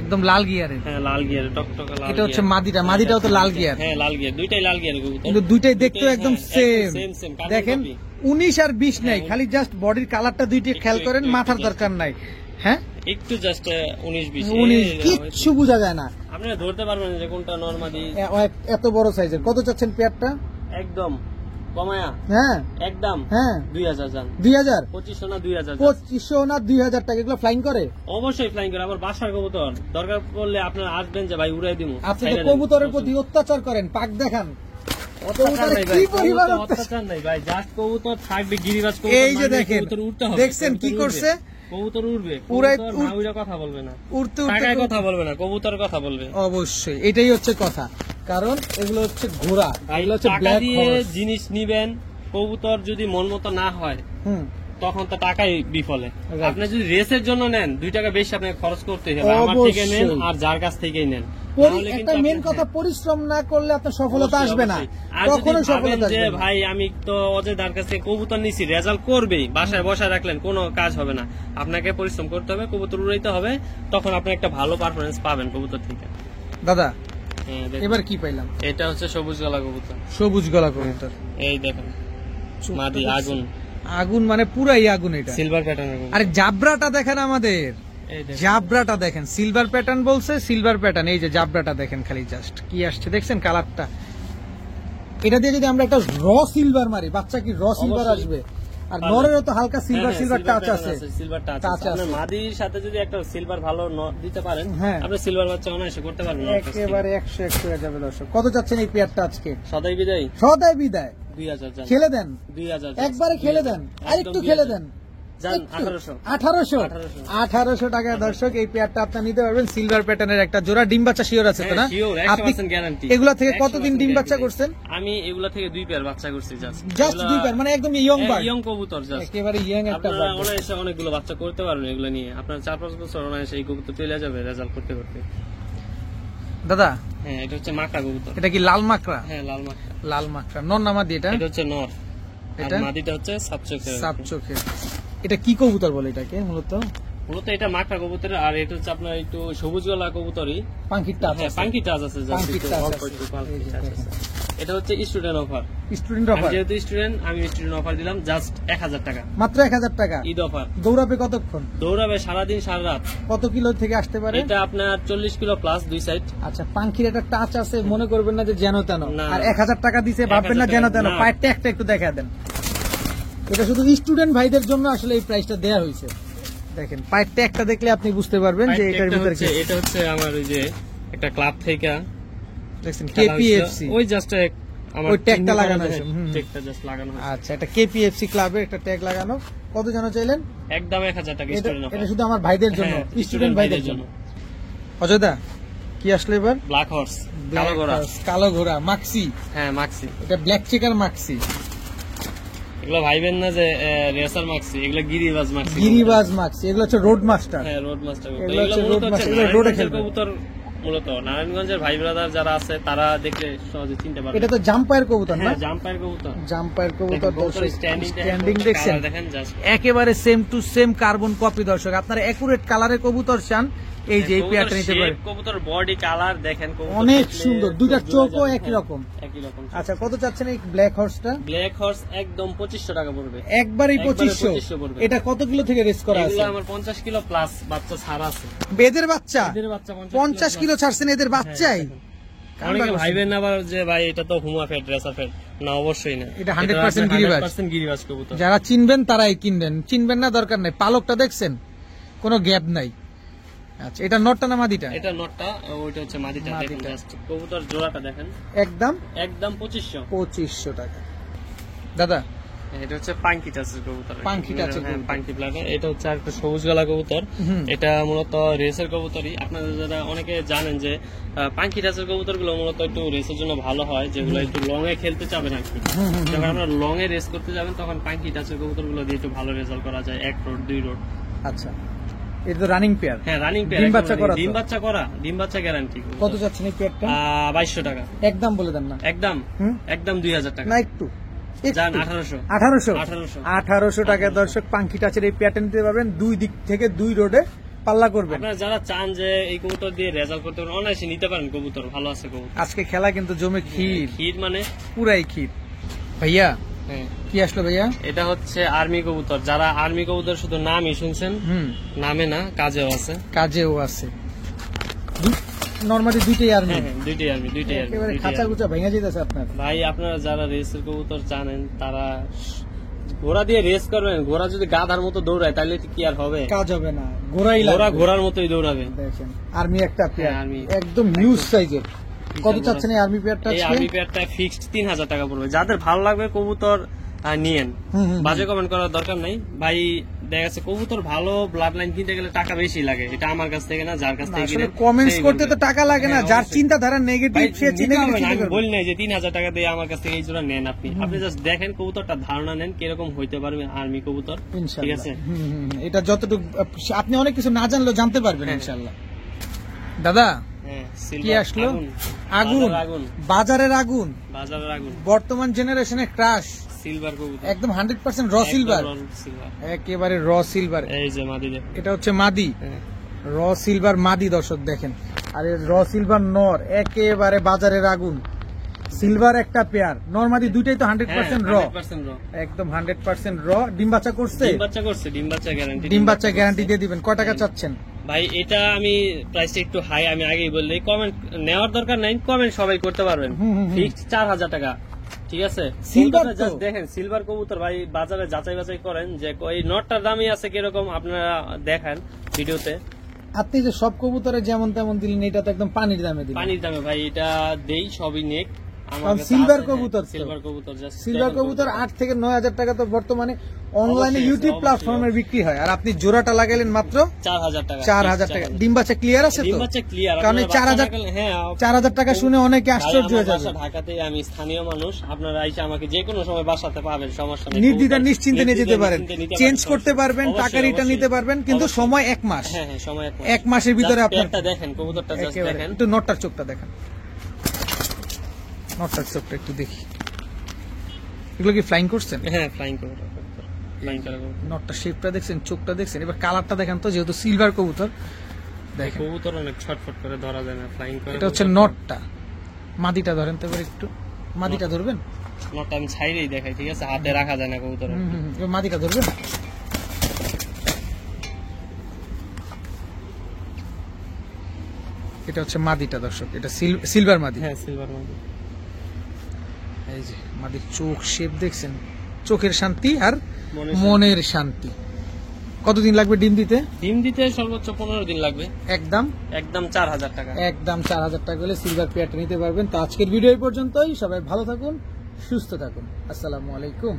একদম লাল গিয়ারের। হ্যাঁ, লাল গিয়ার, টকটকা লাল। এটা হচ্ছে গিয়ার। মাদিটা, মাদিটাও তো লাল গিয়ার। হ্যাঁ, লাল গিয়ার, দুইটাই লাল গিয়ার কবুতর। কিন্তু দুইটাই দেখতে একদম সেম। সেম। দেখেন 19 আর 20 নাই, খালি জাস্ট বডির কালারটা দুইটা খেয়াল করেন, মাথার দরকার নাই। হ্যাঁ, একটু জাস্ট 19-20 19 কিচ্ছু বোঝা যায় না। আপনারা ধরতে পারবেন যে কোনটা নরমালি। এত বড় সাইজের। কত চাচ্ছেন পেয়ারটা? একদম কমায়া, হ্যাঁ একদম হ্যাঁ 2000 যান। 2000, 2500 না 2000 যান। 2500 না 2000 টাকা। এগুলো ফ্লাইং করে? অবশ্যই ফ্লাইং করে, আমার বাসার কবুতর। দরকার পড়লে আপনারা আসবেন যে ভাই উড়াই দিমু। আপনি তো কবুতরের প্রতি অত্যাচার করেন, পাক দেখান। কবুতরের কি পরিমাণ অত্যাচার! অত্যাচার নাই ভাই, জাস্ট কবুতর থাকবে, গিরিবাজ এই কবুতর যে মানে দেখেন, কবুতর উঠতে হবে। দেখছেন কি কবুতর করছে? উড়বে, কবুতর উড়বে, উড়াই- কবুতর না উড়ে কথা বলবে না, উড়তে উড়তে টাকায় কথা বলবে না, কবুতর কথা বলবে। অবশ্যই এটাই হচ্ছে কথা। কারণ এগুলো হচ্ছে ঘোড়া, ভাই এগুলো হচ্ছে টাকা ব্ল্যাক দিয়ে হর্স। জিনিস নিবেন, কবুতর যদি মন মতো না হয় হুম, তখন তো টাকাই বিফলে। Right. আপনি যদি রেসের জন্য নেন 2 টাকা বেশি আপনাকে খরচ করতে হবে, আমার থেকে নেন অবশ্যই। আর যার কাছ থেকেই নেন। নাহলে কিন্তু একটা মেন আপনি- কথা, পরিশ্রম না করলে আপনার সফলতা অবশ্যই, আসবে না, অবশ্যই। আর যদি কখনোই ভাবেন সফলতা যে আসবে না। ভাই আমি তো অজয়দার কাছে কবুতর নিছি, রেজাল্ট করবেই, বাসায় বসায় রাখলেন কোনো কাজ হবে না, আপনাকে পরিশ্রম করতে হবে, কবুতর উড়াইতে হবে, তখন আপনি একটা ভালো পারফরমেন্স পাবেন কবুতর থেকে। দাদা হ্যাঁ, দেখুন। এবার কি পাইলাম? এটা হচ্ছে সবুজ গলা কবুতর, সবুজ গলা কবুতর, এই দেখেন মাদি আগুন, আগুন মানে পুরাই আগুন এটা। সিলভার প্যাটার্নের কবুতর। আরে জাবরাটা দেখেন আমাদের, এই দেখেন। জাবরাটা দেখেন, সিলভার প্যাটার্ন বলছে, সিলভার প্যাটার্ন, এই যে জাবরাটা দেখেন খালি জাস্ট কি আসছে দেখছেন কালারটা। এটা দিয়ে যদি আমরা একটা র সিলভার মারি, বাচ্চা কি র সিলভার অবশ্যই। আসবে? আর নরেরও তো হালকা সিলভার হ্যাঁ, সিলভার টাচ pattern আছে। সিলভার টাচ টাচ আছে। আপনার আছে। মাদির সাথে যদি একটা সিলভার ভালো দিতে পারেন, হ্যাঁ। আপনি সিলভার বাচ্চা অনায়াসে করতে পারবেন আমার কাছ থেকে। একেবারে 100 হয়ে যাবে দর্শক। কত চাচ্ছেন এই পেয়ারটা আজকে? সদাই বিদায় সদাই বিদায় 2000 যান। খেলে দেন, 2000 একবারে খেলে দেন, আর একটু খেলে দেন। যান একটু। 1800 1800 টাকা দর্শক এই পেয়ারটা আপনি নিতে পারবেন। সিলভার প্যাটার্নের একটা জোড়া, ডিম বাচ্চা শিওর আছে তো না? হ্যাঁ, sure, 100% guarantee। এগুলা থেকে কতদিন 100% ডিম বাচ্চা guarantee। করছেন? আমি এগুলা থেকে 2 পেয়ার বাচ্চা করছি জাস্ট। জাস্ট 2 পেয়ার, মানে একদম ইয়ং বার্ড, ইয়ং কবুতর জাস্ট। একেবারে ইয়ং একটা আপনারা বার্ড। অনায়াসে অনেকগুলো বাচ্চা করতে পারবেন এগুলো নিয়ে। আপনার 4-5 বছর অনায়াসে এই কবুতর চলে যাবে রেজাল্ট করতে করতে। দাদা হ্যাঁ, এটা হচ্ছে মাকড়া কবুতর। এটা কি লাল মাকড়া? হ্যাঁ, লাল মাকড়া। লাল মাকড়া নর নামা দিয়ে এটা এটা হচ্ছে নর, এটা? আর মাদিটা হচ্ছে সাপচোখের। সাপ চোখে। এটা কি কবুতর বলে এটাকে মূলত? মূলত এটা মাকড়া কবুতর, আর এটা হচ্ছে আপনার একটু সবুজ গলা কবুতরই। পাখির টাচ হ্যাঁ, আছে। পাঙ্কি টাচ আছে just পাঙ্কির একটু, টাচ অল্প আছে। একটু পাঙ্কি এই যে টাচ দেখেন। আছে। এটা হচ্ছে স্টুডেন্ট অফার। স্টুডেন্ট আমি অফার যেহেতু স্টুডেন্ট, আমি স্টুডেন্ট অফার দিলাম জাস্ট 1000 টাকা, মাত্র 1000 টাকা। ঈদ অফার। দৌড়াবে কতক্ষণ? দৌড়াবে সারাদিন সারা রাত। কত কিলো থেকে আসতে পারে? এটা আপনার 40 কিলো প্লাস 2 সাইড। আচ্ছা, পাখির একটা টাচ আছে, মনে করবেন না যে যেন তেন। না। আর 1000 টাকা দিছে ভাববেন না 1000 যেন টাকা তেন। না। পায়ের ট্যাগটা একটু দেখা দেন। এটা শুধু স্টুডেন্ট ভাইদের জন্য আসলে এই প্রাইসটা দেয়া হয়েছে। দেখেন পায়ের ট্যাগটা দেখলে আপনি বুঝতে পারবেন যে এটার ভিতরে কি। এটা হচ্ছে আমার ওই যে একটা ক্লাব থেকে দেখছেন খেলা হয়েছিল। কেপিএফসি। ওই জাস্ট আমার ওই tag টা চিহ্ন লাগানো করা হয়েছে। হুম। ট্যাগটা জাস্ট লাগানো হয়েছে। আচ্ছা, এটা কেপিএফসি ক্লাবের একটা ট্যাগ লাগানো। কত জন চাইলেন? একদম 1000 টাকা এটা স্টুডেন্ট অফার। এটা শুধু আমার ভাইদের জন্য, হ্যাঁ, স্টুডেন্ট student ভাইদের জন্য। অজয়দা কি আসলো এবার? ব্ল্যাক হর্স, কালো Black ঘোড়া। horse, কালো ঘোড়া মাক্সি। হ্যাঁ, মাক্সি। এটা ব্ল্যাক চেকার মাক্সি। এগুলো ভাইবেন না যে রেসার মাক্সি, এগুলো গিরিবাজ মাক্সি। গিরিবাজ মাক্সি, এগুলো হচ্ছে রোড মাস্টার। হ্যাঁ, রোড মাস্টার। এগুলো এগুলো হচ্ছে মূলত road হচ্ছে master, এগুলো road এ নারায়ণগঞ্জের খেলবে। কবুতর। মূলত নারায়ণগঞ্জের ভাই ব্রাদার যারা আছে তারা দেখলে সহজে চিনতে পারবে। এটা তো জাম্পায়ের কবুতর না? হ্যাঁ, জাম্পায়ের কবুতর। জাম্পায়ের কবুতর দেখুন, কবুতরের দর্শক, standing স্ট্যান্ডিং দেখছেন? কালার দেখেন just। একেবারে same to same carbon copy দর্শক। আপনারা একুরেট কালারের কবুতর চান, এই যে এই পেয়ারটা নিতে পারেন। কবুতর বডি কালার দেখেন, কবুতর অনেক দেখলে সুন্দর, দুইটা চোখ চোখও জোড়া একই যাবে। রকম। হ্যাঁ, একই রকম। আচ্ছা, কত চাচ্ছেন এই ব্ল্যাক হর্সটা? ব্ল্যাক হর্স একদম 2500 টাকা পড়বে। একবারই একবারে 2500 পড়বে। এটা কত কিলো থেকে রেস করা আছে? এগুলো আমার 50 কিলো প্লাস বাচ্চা ছাড়া আছে। বেদের বাচ্চা এদের বাচ্চা 50 কিলো ছাড়ছেন এদের বাচ্চাই? অনেকে ভাইবেন না আবার যে ভাই এটা তো হুমা ফেড, রেসার ফেড। না, অবশ্যই না। এটা 100% গিরিবাজ। 100% গিরিবাজ কবুতর। যারা চিনবেন তারাই কিনবেন, চিনবেন না দরকার নাই। পালকটা দেখছেন, কোনো গ্যাপ নাই। আচ্ছা, এটা নটটা না মাদিটা? এটা নটটা, ওইটা হচ্ছে মাদিটা। দেখেন মাদিটা। জাস্ট কবুতর জোড়াটা দেখেন, একদম একদম 2500। টাকা। দাদা এটা হচ্ছে পাঙ্কি টাচের কবুতর। পাঙ্কি টাচের হ্যাঁ, কবুতর। পাঙ্কি ব্লাডের। এটা হচ্ছে একটা সবুজ গলা কবুতর। হুম। এটা মূলত রেসের কবুতরই। আপনারা যারা অনেকে জানেন যে পাঙ্কি টাচের কবুতর গুলো মূলত একটু রেসের জন্য ভালো হয়, যেগুলো একটু লং এ খেলতে চাবেন আর কি। যখন আপনারা লং এ রেস করতে যাবেন তখন পাঙ্কি টাচের কবুতর গুলো দিয়ে একটু ভালো রেজাল্ট করা যায়, 1 রোড 2 রোড। আচ্ছা, এটা তো রানিং পেয়ার। হ্যাঁ, রানিং পেয়ার। ডিম বাচ্চা করা তো? ডিম বাচ্চা করা, ডিম বাচ্চা গ্যারান্টি। কত চাচ্ছেন এই পেয়ারটা? 2200 টাকা। একদম বলে দেন না। একদম হুম? একদম 2000 টাকা। না একটু যান 1800। 1800 টাকা দর্শক পাঙ্কি টাচের এই পেয়ারটা নিতে পারবেন। দুই দিক থেকে 2 রোডে পাল্লা করবেন। আপনারা যারা চান যে এই কবুতর দিয়ে রেজাল্ট করতে পারেন, অনায়াসে নিতে পারেন কবুতর। ভালো আছে কবুতর। আজকে খেলা কিন্তু জমে ক্ষীর, ক্ষীর মানে পুরাই ক্ষীর। ভাইয়া হ্যাঁ, কি আসলো ভাইয়া? এটা হচ্ছে আর্মি কবুতর। যারা আর্মি কবুতর শুধু নামই শুনছেন, নামে না কাজেও আছে। কাজেও আছে। নরমালি দুইটাই আর্মি। হ্যাঁ, দুইটাই আর্মি, দুইটাই আর্মি, একেবারে দুইটাই খাঁচা army। গুচা ভেঙে যেতেছে আপনার। ভাই আপনারা যারা রেসের কবুতর জানেন তারা ঘোড়া দিয়ে রেস করবেন। ঘোড়া যদি গাধার মতো দৌড়ায় তাহলে কি আর হবে? কাজ হবে না, ঘোড়াই ঘোড়া লাগবে। ঘোড়ার মতোই দৌড়াবে। দেখেন আর্মি একটা পেয়ার, আর্মি। একদম হিউজ সাইজের। কত বিশাল চাচ্ছেন এই আর্মি পেয়ারটা এই আজকে? আর্মি পেয়ারটা ফিক্সড 3000 টাকা পড়বে। যাদের ভালো লাগবে কবুতর নিয়েন। হুম, হুম, বাজে কমেন্ট করার দরকার নাই ভাই। দেখা যাচ্ছে কবুতর ভালো ব্লাড লাইন কিনতে গেলে টাকা বেশি লাগে, এটা আমার কাছ থেকে না, যার কাছ থেকে আসলে কিনেন কমেন্টস সেই করতে তো বলবে। টাকা লাগে না, হ্যাঁ, যার অবশ্যই। চিন্তাধারা নেগেটিভ ভাই, সে নিতে হবে না, আমি নেগেটিভ বলি নাই যে 3000 টাকা দিয়ে আমার কাছ থেকে এই জোড়া নেন। আপনি জাস্ট দেখেন কবুতরটা, ধারণা নেন কিরকম হইতে পারবে আর্মি কবুতর, ঠিক আছে? এটা যতটুকু আপনি অনেক কিছু না জানলেও জানতে পারবেন হ্যাঁ। ইনশাআল্লাহ। দাদা হ্যাঁ, কি সিলভার আসলো? আগুন, আগুন, আগুন, বাজারের আগুন, বাজারের আগুন, বর্তমান জেনারেশনের ক্রাশ, সিলভার কবুতর, একদম 100% র সিলভার, সিলভার। একেবারে র সিলভার। এই যে মাদি দেখ। এটা হচ্ছে মাদি, হ্যাঁ। র সিলভার মাদি দর্শক দেখেন। আর এর র সিলভার নর একেবারে বাজারের আগুন। সিলভার একটা পেয়ার, নর মাদি দুইটাই তো 100% র, 100% র। একদম 100% র। ডিম বাচ্চা করছে? ডিম বাচ্চা করছে, ডিম বাচ্চা গ্যারান্টি। ডিম বাচ্চা গ্যারান্টি দিয়ে দিবেন। কয় টাকা চাচ্ছেন? ভাই এটা আমি প্রাইসটা একটু হাই, আমি আগেই বললি, কমেন্ট নেওয়ার দরকার নাই, কমেন্ট সবাই করতে পারবেন। ফিক্সড 4000 টাকা, ঠিক আছে? সিলভার কবুতরটা তো? just দেখেন, সিলভার কবুতর ভাই, বাজারে যাচাই বাছাই করেন যে এই নটটার দামই আছে কিরকম, আপনারা দেখেন ভিডিওতে। আপনি যে সব কবুতরে যেমন তেমন দিলেন, এটা তো একদম পানির দামে দিলেন। পানির দামে ভাই এটা দেই, সবই নেক। কারণ সিলভার কবুতর তো। সিলভার কবুতর জাস্ট সিলভার কবুতর 8 থেকে 9000 টাকা তো বর্তমানে অনলাইনে অবশ্যই, ইউটিউব অবশ্যই, প্ল্যাটফর্মে বিক্রি হয়। আর আপনি জোড়াটা লাগাইলেন মাত্র 4000 টাকা। 4000 টাকা। ডিম বাচ্চা ক্লিয়ার আছে ডিম তো? বাচ্চা ক্লিয়ার। কারণ এই 4000 হ্যাঁ, 4000 টাকা শুনে অনেকে আশ্চর্য হয়ে যাবে। ঢাকাতে, আমি স্থানীয় মানুষ, আপনারা এসে আমাকে যে কোনো সময় বাসাতে পাবেন, সমস্যা নেই। নির্দ্বিধা নিশ্চিন্তে নিয়ে যেতে পারেন, নিশ্চিন্তে নিতে চেঞ্জ পারেন, করতে পারবেন, অবশ্যই, টাকা রিটার্ন অবশ্যই। নিতে পারবেন, কিন্তু অবশ্যই। সময় 1 মাস। হ্যাঁ, হ্যাঁ, সময় 1 মাসের ভিতরে Just আপনার পেটটা দেখেন, কবুতরটা জাস্ট একেবারে দেখেন। একটু নটটার চোখটা দেখেন, নটটার চোখটা একটু দেখি। এগুলো কি ফ্লাইং করছেন? হ্যাঁ, ফ্লাইং কবুতর, ফ্লাইং করা কবুতর। নটটা শেপটা দেখছেন, চোখটা দেখছেন, এবার কালারটা দেখেন তো, যেহেতু সিলভার কবুতর দেখেন। কবুতর অনেক ছটফট করে ধরা যায় না, ফ্লাইং করে। এটা হচ্ছে নটটা। মাদিটা ধরেন তো এবার একটু, মাদিটা ধরবেন? নটটা আমি ছাইরেই দেখাই, ঠিক আছে? হাতে রাখা যায় না কবুতর। এবার মাদিটা ধরবেন? এটা হচ্ছে মাদিটা দর্শক, এটা সিলভার মাদি। হ্যাঁ, সিলভার মাদি। এই যে মাদির চোখ শেপ দেখছেন, চোখের শান্তি আর মনের মনের শান্তি। কতদিন লাগবে ডিম দিতে? ডিম দিতে সর্বোচ্চ 15 দিন লাগবে। একদম একদম 4000 টাকা। একদম 4000 টাকা হলে সিলভার পেয়ারটা নিতে পারবেন। তো আজকের ভিডিও এই পর্যন্তই। সবাই ভালো থাকুন, সুস্থ থাকুন। আসসালামু আলাইকুম।